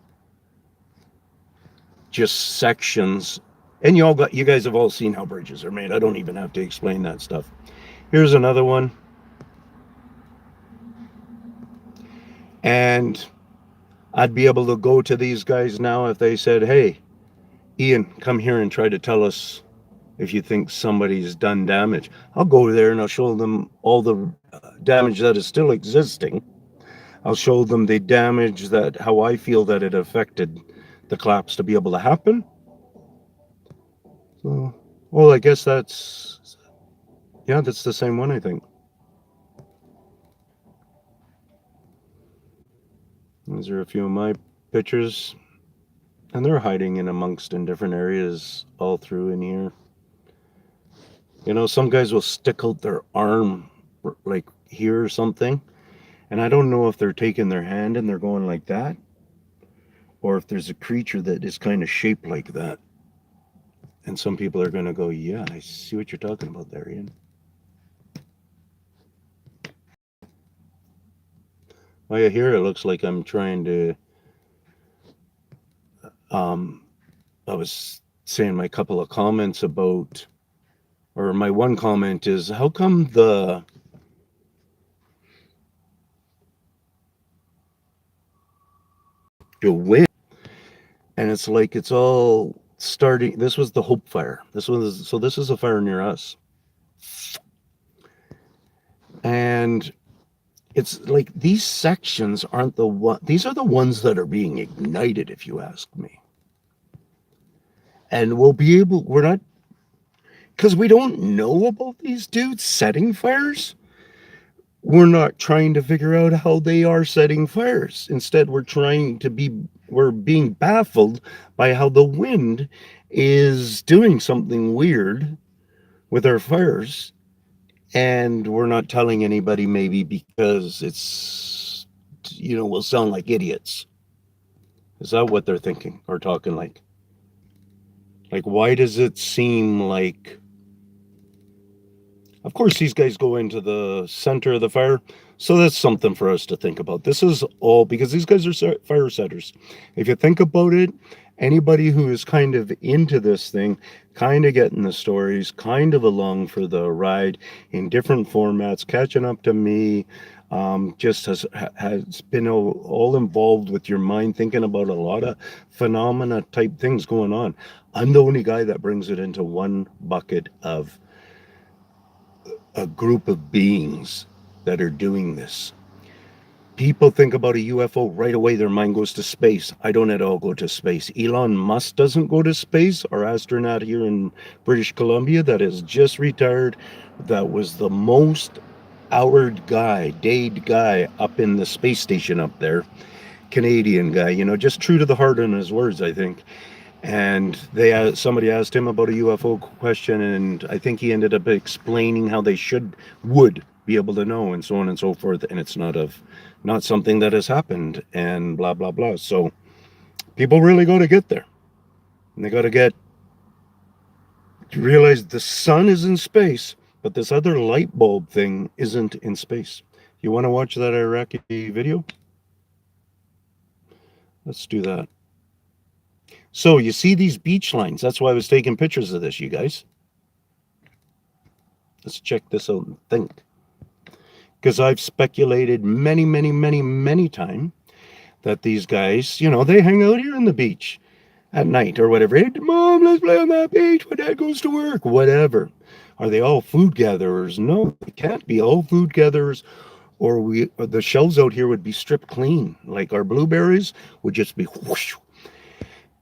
just sections. And you guys have all seen how bridges are made. I don't even have to explain that stuff. Here's another one. And I'd be able to go to these guys now if they said, hey, Ian, come here and try to tell us if you think somebody's done damage. I'll go there and I'll show them all the damage that is still existing. I'll show them the damage that, how I feel that it affected the collapse to be able to happen. So, well, I guess that's the same one, I think. These are a few of my pictures, and they're hiding in different areas all through in here. You know, some guys will stick out their arm like here or something, and I don't know if they're taking their hand and they're going like that, or if there's a creature that is kind of shaped like that. And some people are going to go, yeah, I see what you're talking about there, Ian. Well, yeah, here it looks like I'm trying to, I was saying my couple of comments about, or my one comment is, how come the to win. And it's like it's all starting. This was the Hope Fire. This is a fire near us. And it's like these sections aren't the one, these are the ones that are being ignited, if you ask me. And we're not, because we don't know about these dudes setting fires. We're not trying to figure out how they are setting fires. Instead, we're being baffled by how the wind is doing something weird with our fires. And we're not telling anybody, maybe because it's, we'll sound like idiots. Is that what they're thinking or talking like? Like, why does it seem like, of course, these guys go into the center of the fire. So that's something for us to think about. This is all because these guys are fire setters. If you think about it, anybody who is kind of into this thing, kind of getting the stories, kind of along for the ride in different formats, catching up to me, just has been all involved with your mind, thinking about a lot of phenomena type things going on. I'm the only guy that brings it into one bucket of a group of beings that are doing this. People think about a UFO right away, their mind goes to space. I don't at all go to space. Elon Musk doesn't go to space. Our astronaut here in British Columbia that is just retired, that was the most houred guy, dayed guy up in the space station up there. Canadian guy, just true to the heart in his words, I think. And somebody asked him about a UFO question, and I think he ended up explaining how they would be able to know, and so on and so forth. And it's not something that has happened, and blah blah blah. So people really got to get there, and they got to realize the sun is in space, but this other light bulb thing isn't in space. You want to watch that Iraqi video? Let's do that. So you see these beach lines. That's why I was taking pictures of this, you guys. Let's check this out and think. Because I've speculated many, many, many, many times that these guys, they hang out here on the beach at night or whatever. Hey, Mom, let's play on that beach when Dad goes to work, whatever. Are they all food gatherers? No, they can't be all food gatherers, or the shelves out here would be stripped clean. Like our blueberries would just be whoosh.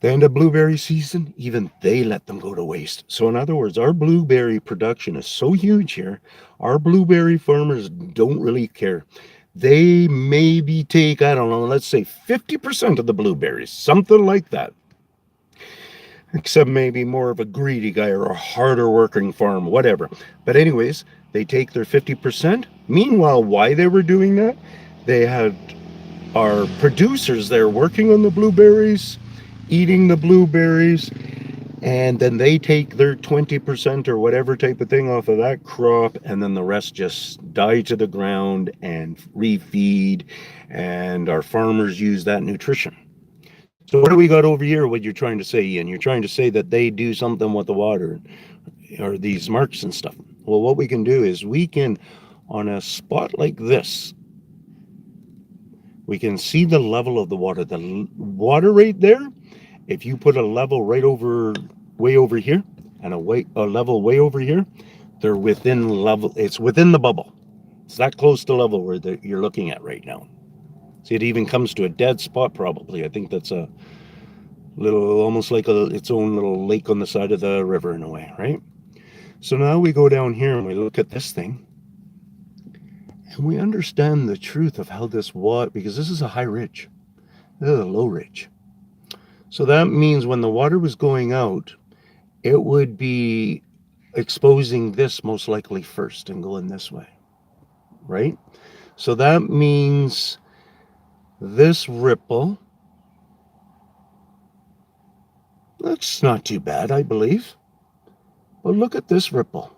The end of blueberry season, even they let them go to waste. So in other words, our blueberry production is so huge here, our blueberry farmers don't really care. They maybe take, I don't know, let's say 50% of the blueberries, something like that. Except maybe more of a greedy guy or a harder working farm, whatever. But anyways, they take their 50%. Meanwhile, why they were doing that, they had our producers there working on the blueberries, eating the blueberries, and then they take their 20% or whatever type of thing off of that crop, and then the rest just die to the ground and refeed, and our farmers use that nutrition. So what do we got over here, what you're trying to say, Ian? You're trying to say that they do something with the water or these marks and stuff. Well, what we can do is we can, on a spot like this, we can see the level of the water. The water right there, if you put a level way over here and a level way over here, they're within level. It's within the bubble. It's that close to level where you're looking at right now. See, it even comes to a dead spot probably. I think that's a little, almost like its own little lake on the side of the river in a way, right? So now we go down here and we look at this thing. And we understand the truth of how this water, because this is a high ridge. This is a low ridge. So that means when the water was going out, it would be exposing this most likely first and going this way, right? So that means this ripple, that's not too bad, I believe. But look at this ripple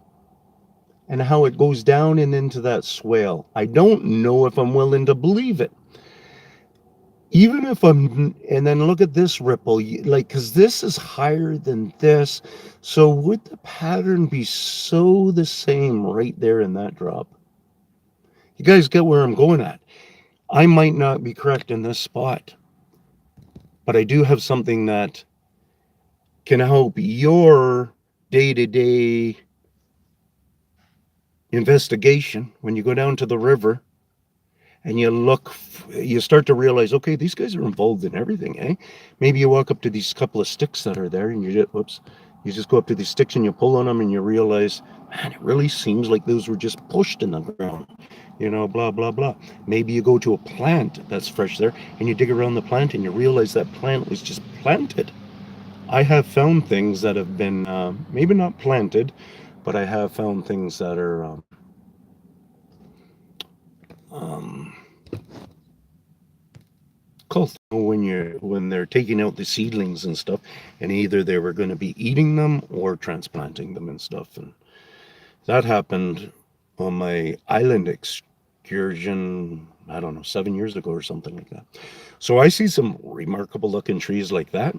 and how it goes down and into that swale. I don't know if I'm willing to believe it. Even if and then look at this ripple, like, because this is higher than this. So would the pattern be so the same right there in that drop? You guys get where I'm going at. I might not be correct in this spot. but I do have something that can help your day-to-day investigation when you go down to the river and you look, you start to realize, okay, these guys are involved in everything, eh? Maybe you walk up to these couple of sticks that are there and you just, whoops, you just go up to these sticks and you pull on them and you realize, man, it really seems like those were just pushed in the ground, you know, blah, blah, blah. Maybe you go to a plant that's fresh there and you dig around the plant and you realize that plant was just planted. I have found things that have been maybe not planted, but I have found things that are um, called when they're taking out the seedlings and stuff, and either they were going to be eating them or transplanting them and stuff. And that happened on my island excursion, I don't know, 7 years ago or something like that. So I see some remarkable looking trees like that.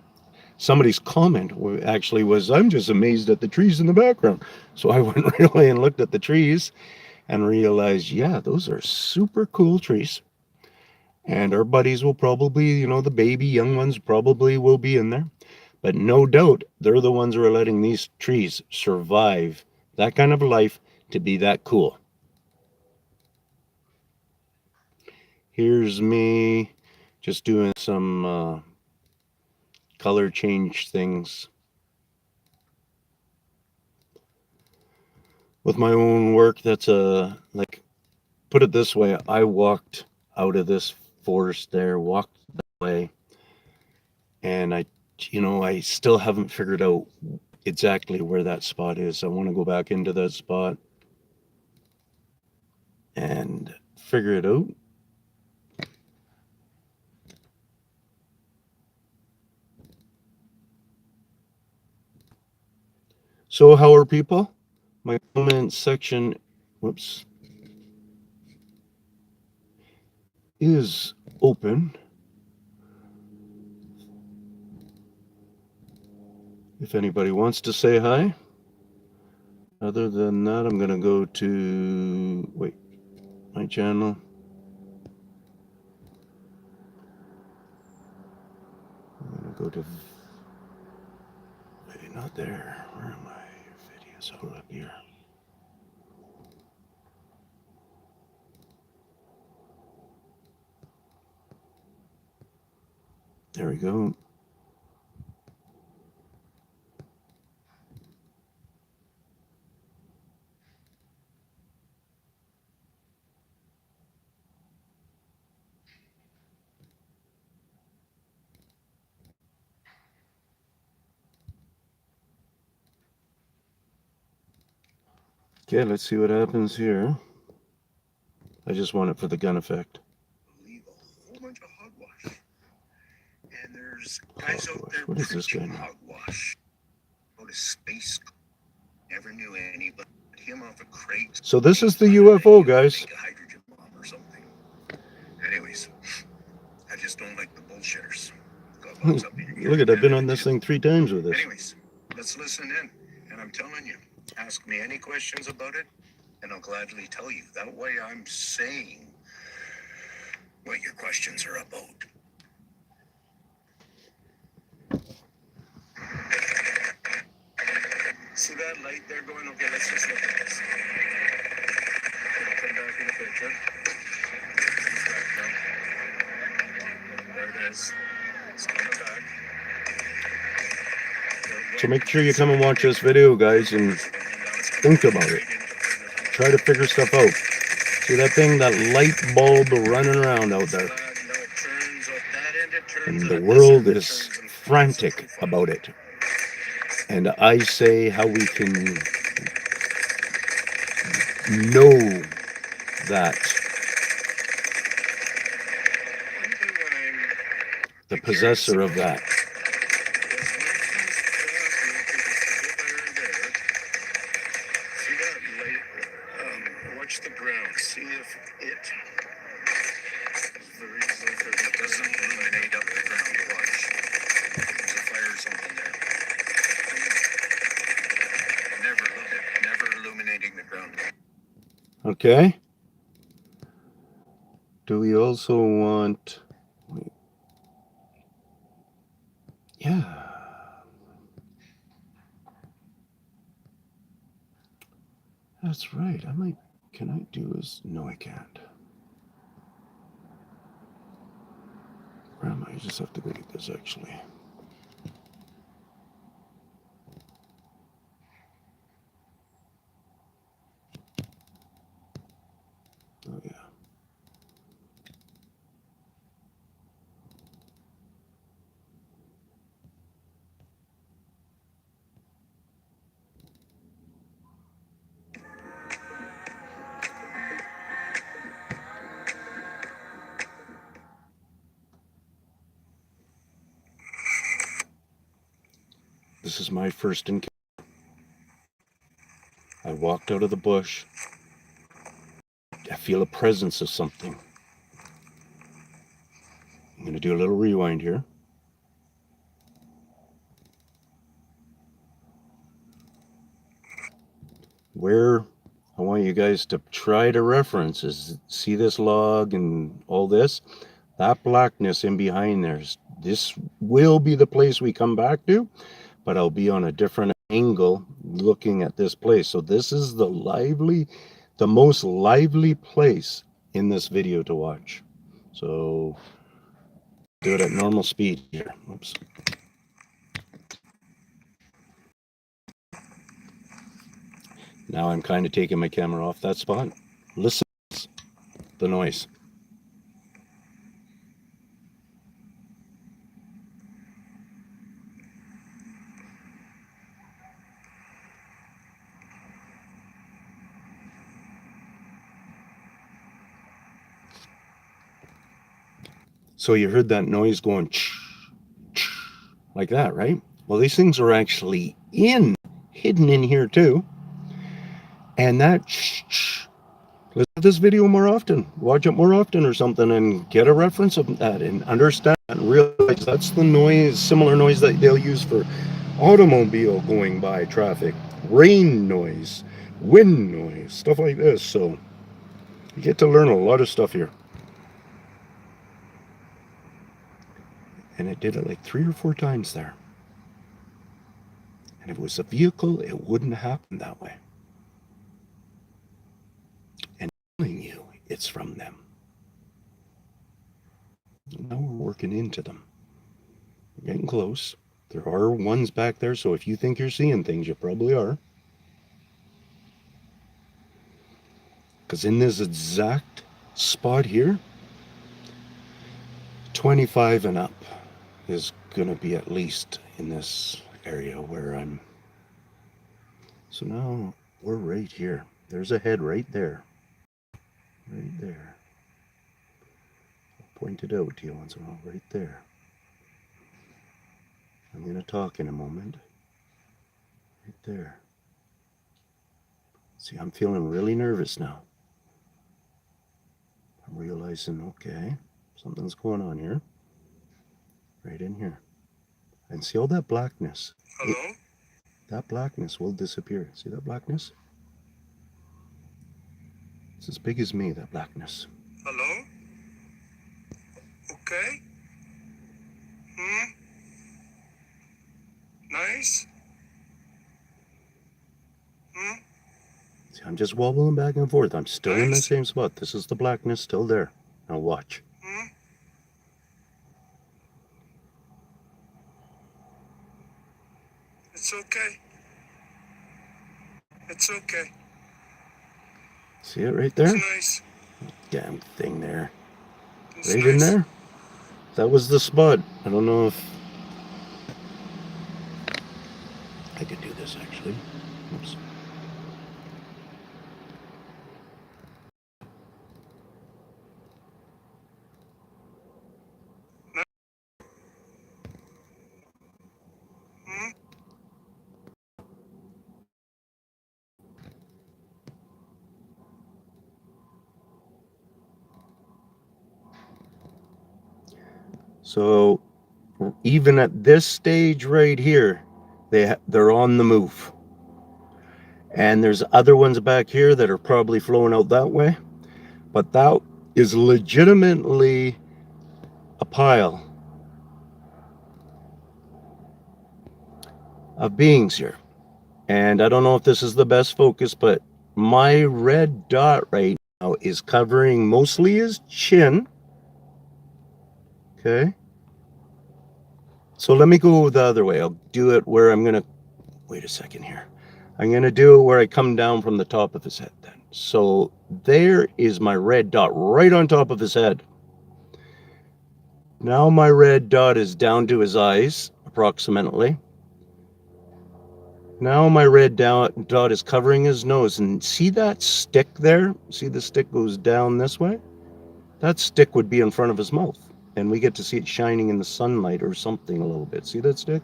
Somebody's comment actually was, I'm just amazed at the trees in the background. So I went really and looked at the trees and realized, yeah, those are super cool trees. And our buddies will probably, you know, the baby young ones probably will be in there. But no doubt they're the ones who are letting these trees survive that kind of life to be that cool. Here's me just doing some color change things with my own work. That's like, put it this way, I walked out of this forest there, walked that way, and I still haven't figured out exactly where that spot is. I want to go back into that spot and figure it out. So how are people? My comment section, whoops, is open. If anybody wants to say hi. Other than that, I'm going to go to, wait, my channel. I'm going to go to, wait, not there. Where am I? Videos, hold up here. There we go. Okay, let's see what happens here. I just want it for the gun effect. Leave a whole bunch of hogwash. And there's guys out there What is this guy preaching now? hogwash. Go to space. Never knew anybody. Him off a crate. So this is the UFO, guys. Make a hydrogen bomb or something. Anyways, I just don't like the bullshitters. Look at, I've been on this thing 3 times with this. Anyways, let's listen in. And I'm telling you, ask me any questions about it, and I'll gladly tell you. That way I'm saying what your questions are about. See that light there going? Okay, let's just look at this. It'll come back in the picture. There it is. It's coming back. So make sure you come and watch this video, guys, and think about it. Try to figure stuff out. See that thing, that light bulb running around out there. And the world is frantic about it. And I say how we can know that the possessor of that watch the ground. See if it doesn't illuminate up the ground. Watch. There's a fire or something there. Never illuminating the ground. Okay. Do we also want... Yeah. That's right. Can I do is, no, I can't. Where am I? I just have to go like this actually. Oh, yeah. This is my first encounter. I walked out of the bush. I feel a presence of something. I'm going to do a little rewind here. Where I want you guys to try to reference is, see this log and all this? That blackness in behind there. This will be the place we come back to, but I'll be on a different angle looking at this place. So this is the most lively place in this video to watch. So do it at normal speed here. Oops. Now I'm kind of taking my camera off that spot. Listen to the noise. So you heard that noise going like that, right? Well, these things are actually hidden in here too. And that let's do this video more often. Watch it more often or something and get a reference of that and understand and realize that's the noise, similar noise that they'll use for automobile going by traffic, rain noise, wind noise, stuff like this. So you get to learn a lot of stuff here. And it did it like 3 or 4 times there. And if it was a vehicle, it wouldn't happen that way. And telling you it's from them. Now we're working into them. We're getting close. There are ones back there, so if you think you're seeing things, you probably are. Because in this exact spot here, 25 and up is going to be at least in this area where I'm. So now we're right here. There's a head right there. Right there. I'll point it out to you once in a while. Right there. I'm going to talk in a moment. Right there. See, I'm feeling really nervous now. I'm realizing, okay, something's going on here. Right in here. And see all that blackness? Hello? That blackness will disappear. See that blackness? It's as big as me, that blackness. Hello? Okay? Nice? See, I'm just wobbling back and forth. I'm still in the Nice. same spot. This is the blackness still there. Now watch. It's okay. It's okay. See it right there? It's nice. Damn thing there. It's Right nice. in there? That was the spot. I don't know if I could do this actually. Oops. So even at this stage right here, they're on the move. And there's other ones back here that are probably flowing out that way. But that is legitimately a pile of beings here. And I don't know if this is the best focus, but my red dot right now is covering mostly his chin. Okay. So let me go the other way. I'll do it where I'm going to, wait a second here. I'm going to do it where I come down from the top of his head then. So there is my red dot right on top of his head. Now my red dot is down to his eyes, approximately. Now my red dot is covering his nose. And see that stick there? See the stick goes down this way? That stick would be in front of his mouth. And we get to see it shining in the sunlight or something a little bit. See that stick?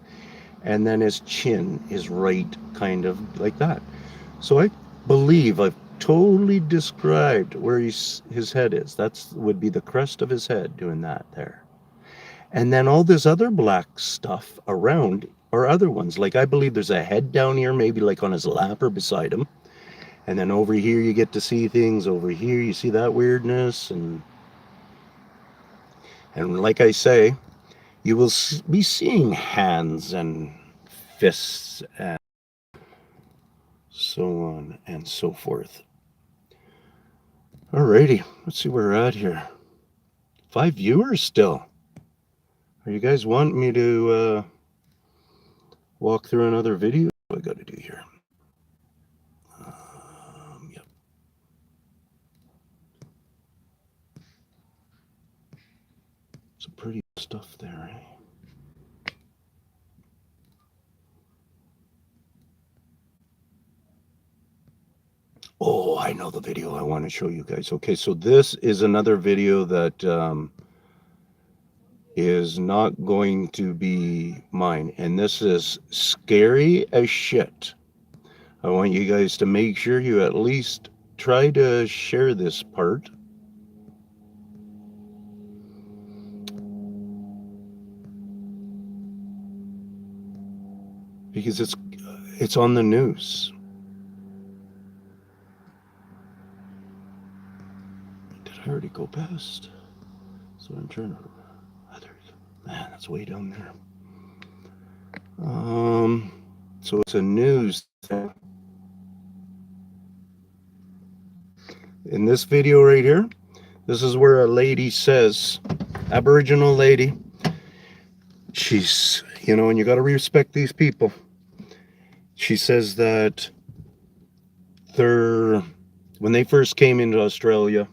And then his chin is right kind of like that. So I believe I've totally described where his head is. That would be the crest of his head doing that there. And then all this other black stuff around are other ones. Like I believe there's a head down here, maybe like on his lap or beside him. And then over here you get to see things. Over here you see that weirdness. And like I say, you will be seeing hands and fists and so on and so forth. Alrighty, let's see where we're at here. 5 viewers still. Are you guys wanting me to walk through another video? What do I got to do here? Yep. Some pretty stuff there, eh? Oh, I know the video I want to show you guys. Okay, so this is another video that is not going to be mine. And this is scary as shit. I want you guys to make sure you at least try to share this part. Because it's on the news. Did I already go past? So I'm trying to. Man, that's way down there. So it's a news thing. In this video right here, this is where a lady says, Aboriginal lady, she's, you know, and you got to respect these people. She says that when they first came into Australia,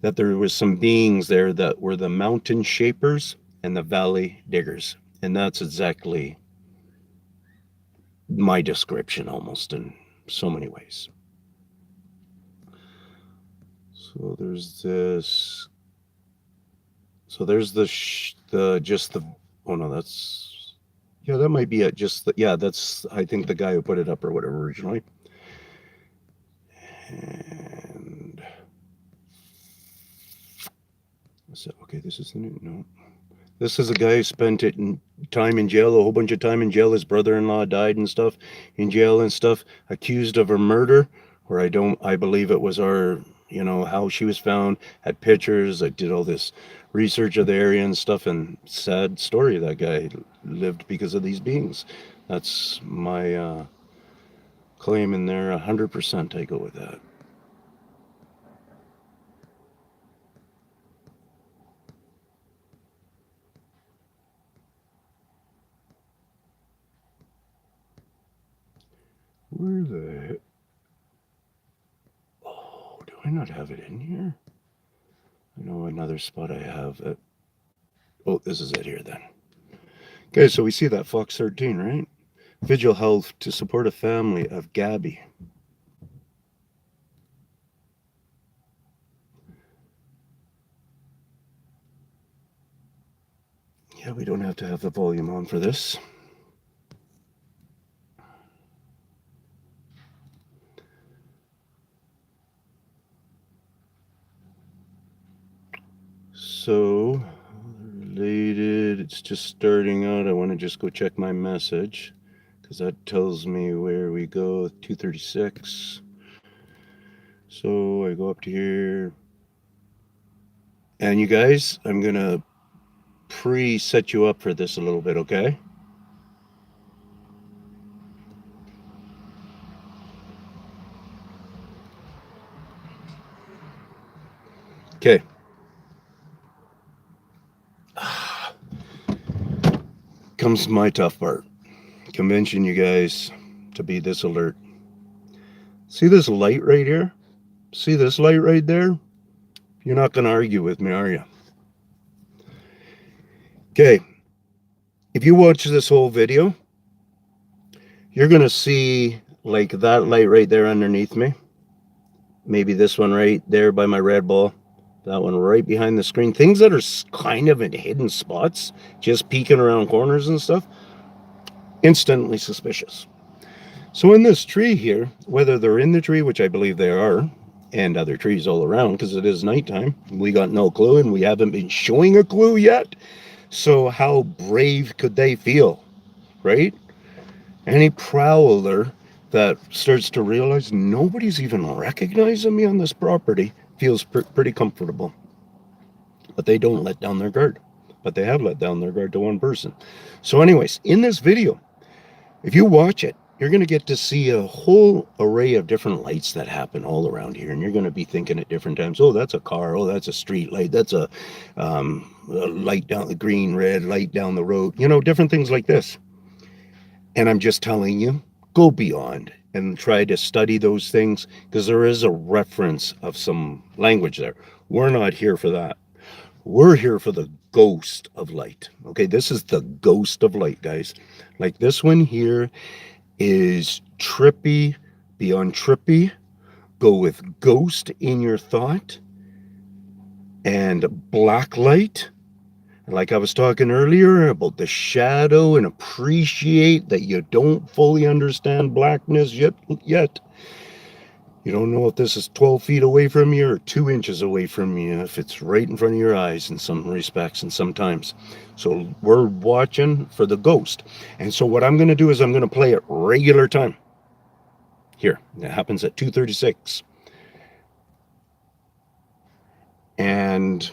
that there was some beings there that were the mountain shapers and the valley diggers. And that's exactly my description almost in so many ways. So there's this. So there's oh no, that's, yeah, that might be it. Yeah, that's, I think the guy who put it up or whatever originally. And okay, this is the new, no. This is a guy who spent time in jail, a whole bunch of time in jail. His brother-in-law died and stuff in jail and stuff, accused of a murder, where I believe it was how she was found, had pictures. I did all this research of the area and stuff, and sad story. That guy lived because of these beings. That's my claim in there. 100% I go with that. Where the heck? Oh, do I not have it in here? I know another spot I have it. Oh, this is it here then. Okay, so we see that Fox 13, right? Vigil held to support a family of Gabby. Yeah, we don't have to have the volume on for this. So, related, it's just starting out. I want to just go check my message because that tells me where we go. 236. So I go up to here. And you guys, I'm going to pre-set you up for this a little bit, okay? Okay. Comes my tough part. Convincing you guys to be this alert. See this light right here? See this light right there? You're not going to argue with me, are you? Okay. If you watch this whole video, you're going to see like that light right there underneath me. Maybe this one right there by my red ball. That one right behind the screen. Things that are kind of in hidden spots, just peeking around corners and stuff. Instantly suspicious. So in this tree here, whether they're in the tree, which I believe they are, and other trees all around, because it is nighttime, we got no clue, and we haven't been showing a clue yet. So how brave could they feel, right? Any prowler that starts to realize nobody's even recognizing me on this property feels pretty comfortable. But they don't let down their guard. But they have let down their guard to one person. So anyways, in this video, if you watch it, you're going to get to see a whole array of different lights that happen all around here. And you're going to be thinking at different times, oh, that's a car. Oh, that's a street light. That's a light down the green, red light down the road. You know, different things like this. And I'm just telling you, go beyond and try to study those things, because there is a reference of some language there. We're not here for that. We're here for the ghost of light. Okay, this is the ghost of light, guys. Like this one here is trippy beyond trippy. Go with ghost in your thought and black light. Like I was talking earlier about the shadow, and appreciate that you don't fully understand blackness yet. You don't know if this is 12 feet away from you or 2 inches away from you, if it's right in front of your eyes in some respects and sometimes. So we're watching for the ghost. And so what I'm going to do is I'm going to play at regular time. Here, it happens at 2:36. And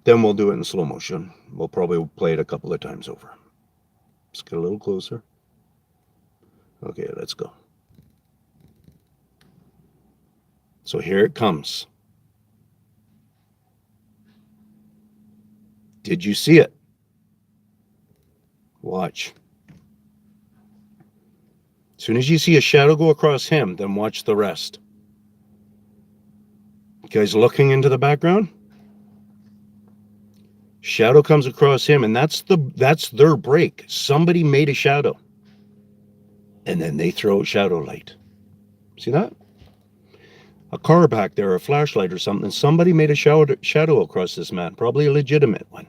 then we'll do it in slow motion. We'll probably play it a couple of times over. Let's get a little closer. Okay, let's go. So here it comes. Did you see it? Watch. As soon as you see a shadow go across him, then watch the rest. You guys looking into the background? Shadow comes across him, and that's their break. Somebody made a shadow. And then they throw a shadow light. See that? A car back there, a flashlight or something. Somebody made a shadow across this man, probably a legitimate one.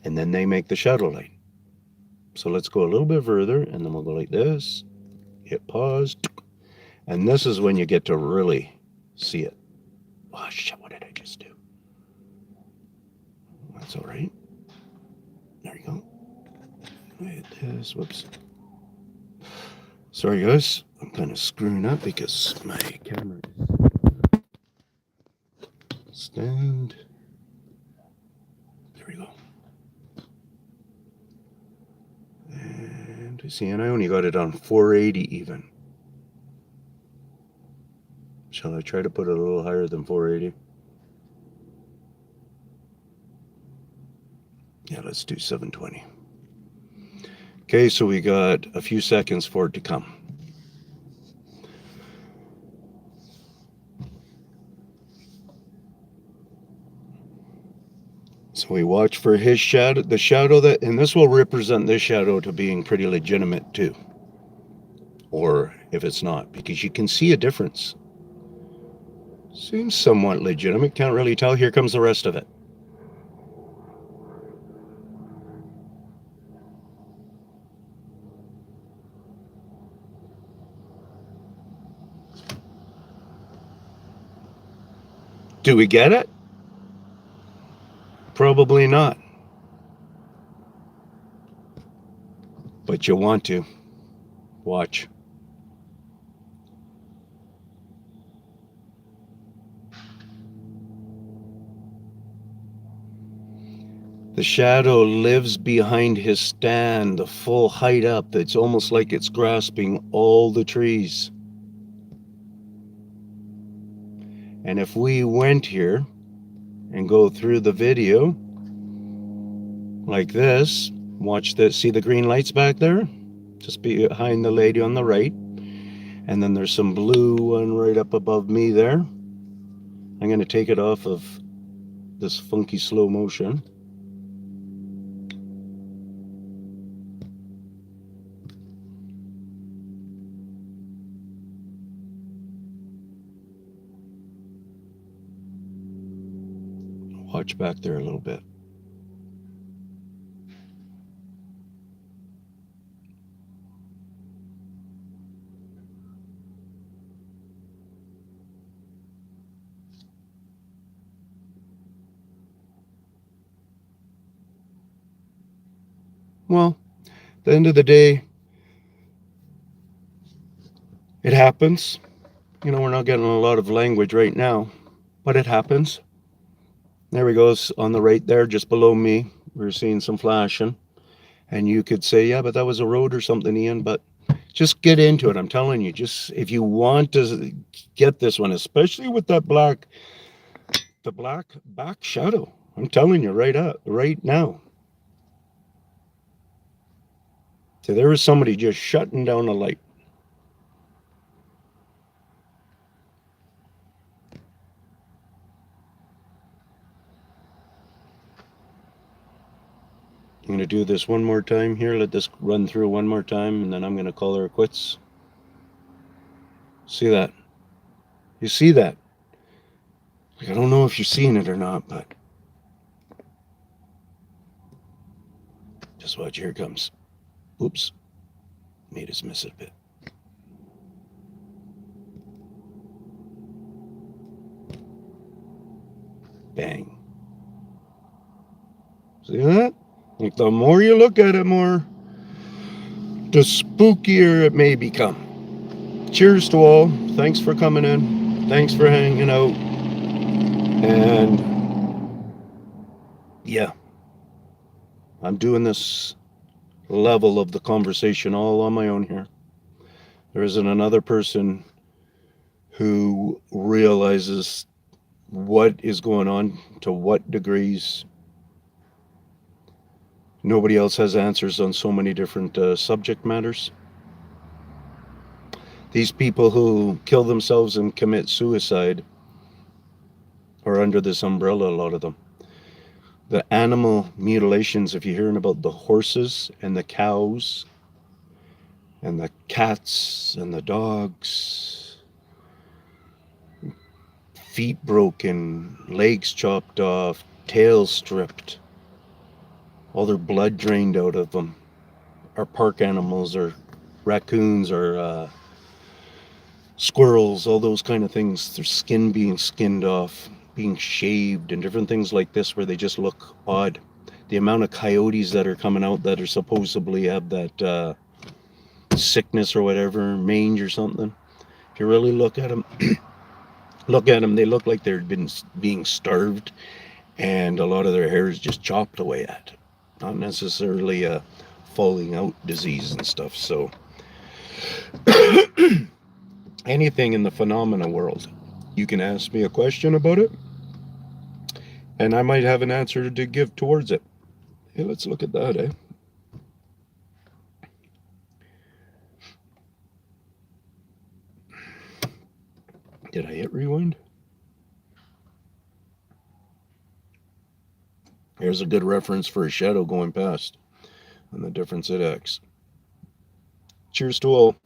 And then they make the shadow light. So let's go a little bit further, and then we'll go like this. Hit pause. And this is when you get to really see it. Oh, shit, what did I just do? That's all right. There you go. Hit this. Whoops. Sorry, guys. I'm kind of screwing up because my camera is stand. There we go. And see, and I only got it on 480 even. Shall I try to put it a little higher than 480? Yeah, let's do 720. Okay, so we got a few seconds for it to come. So we watch for his shadow, the shadow that, and this will represent this shadow to being pretty legitimate too. Or if it's not, because you can see a difference. Seems somewhat legitimate, can't really tell. Here comes the rest of it. Do we get it? Probably not. But you want to. Watch. The shadow lives behind his stand, the full height up. It's almost like it's grasping all the trees. And if we went here and go through the video like this. Watch this. See the green lights back there? Just behind the lady on the right. And then there's some blue one right up above me there. I'm going to take it off of this funky slow motion. Watch back there a little bit. Well, at the end of the day, it happens. You know, we're not getting a lot of language right now, but it happens. There he goes on the right there, just below me. We're seeing some flashing. And you could say, yeah, but that was a road or something, Ian. But just get into it. I'm telling you, just if you want to get this one, especially with that the black back shadow. I'm telling you right now. So there was somebody just shutting down a light. I'm going to do this one more time here. Let this run through one more time, and then I'm going to call her quits. See that? You see that? Like, I don't know if you're seeing it or not, but just watch. Here it comes. Oops. Made us miss it a bit. Bang. See that? Like, the more you look at it more, the spookier it may become. Cheers to all. Thanks for coming in. Thanks for hanging out. And yeah, I'm doing this level of the conversation all on my own here. There isn't another person who realizes what is going on, to what degrees. Nobody else has answers on so many different subject matters. These people who kill themselves and commit suicide are under this umbrella, a lot of them. The animal mutilations, if you're hearing about the horses and the cows and the cats and the dogs, feet broken, legs chopped off, tails stripped, all their blood drained out of them, or park animals, or raccoons, or squirrels, all those kind of things, their skin being skinned off, being shaved, and different things like this where they just look odd. The amount of coyotes that are coming out that are supposedly have that sickness or whatever, mange or something. If you really look at them, they look like they've been being starved, and a lot of their hair is just chopped away at. Not necessarily a falling out disease and stuff. So anything in the phenomena world, you can ask me a question about it, and I might have an answer to give towards it. Hey, let's look at that, eh? Did I hit rewind? Here's a good reference for a shadow going past and the difference it acts. Cheers to all.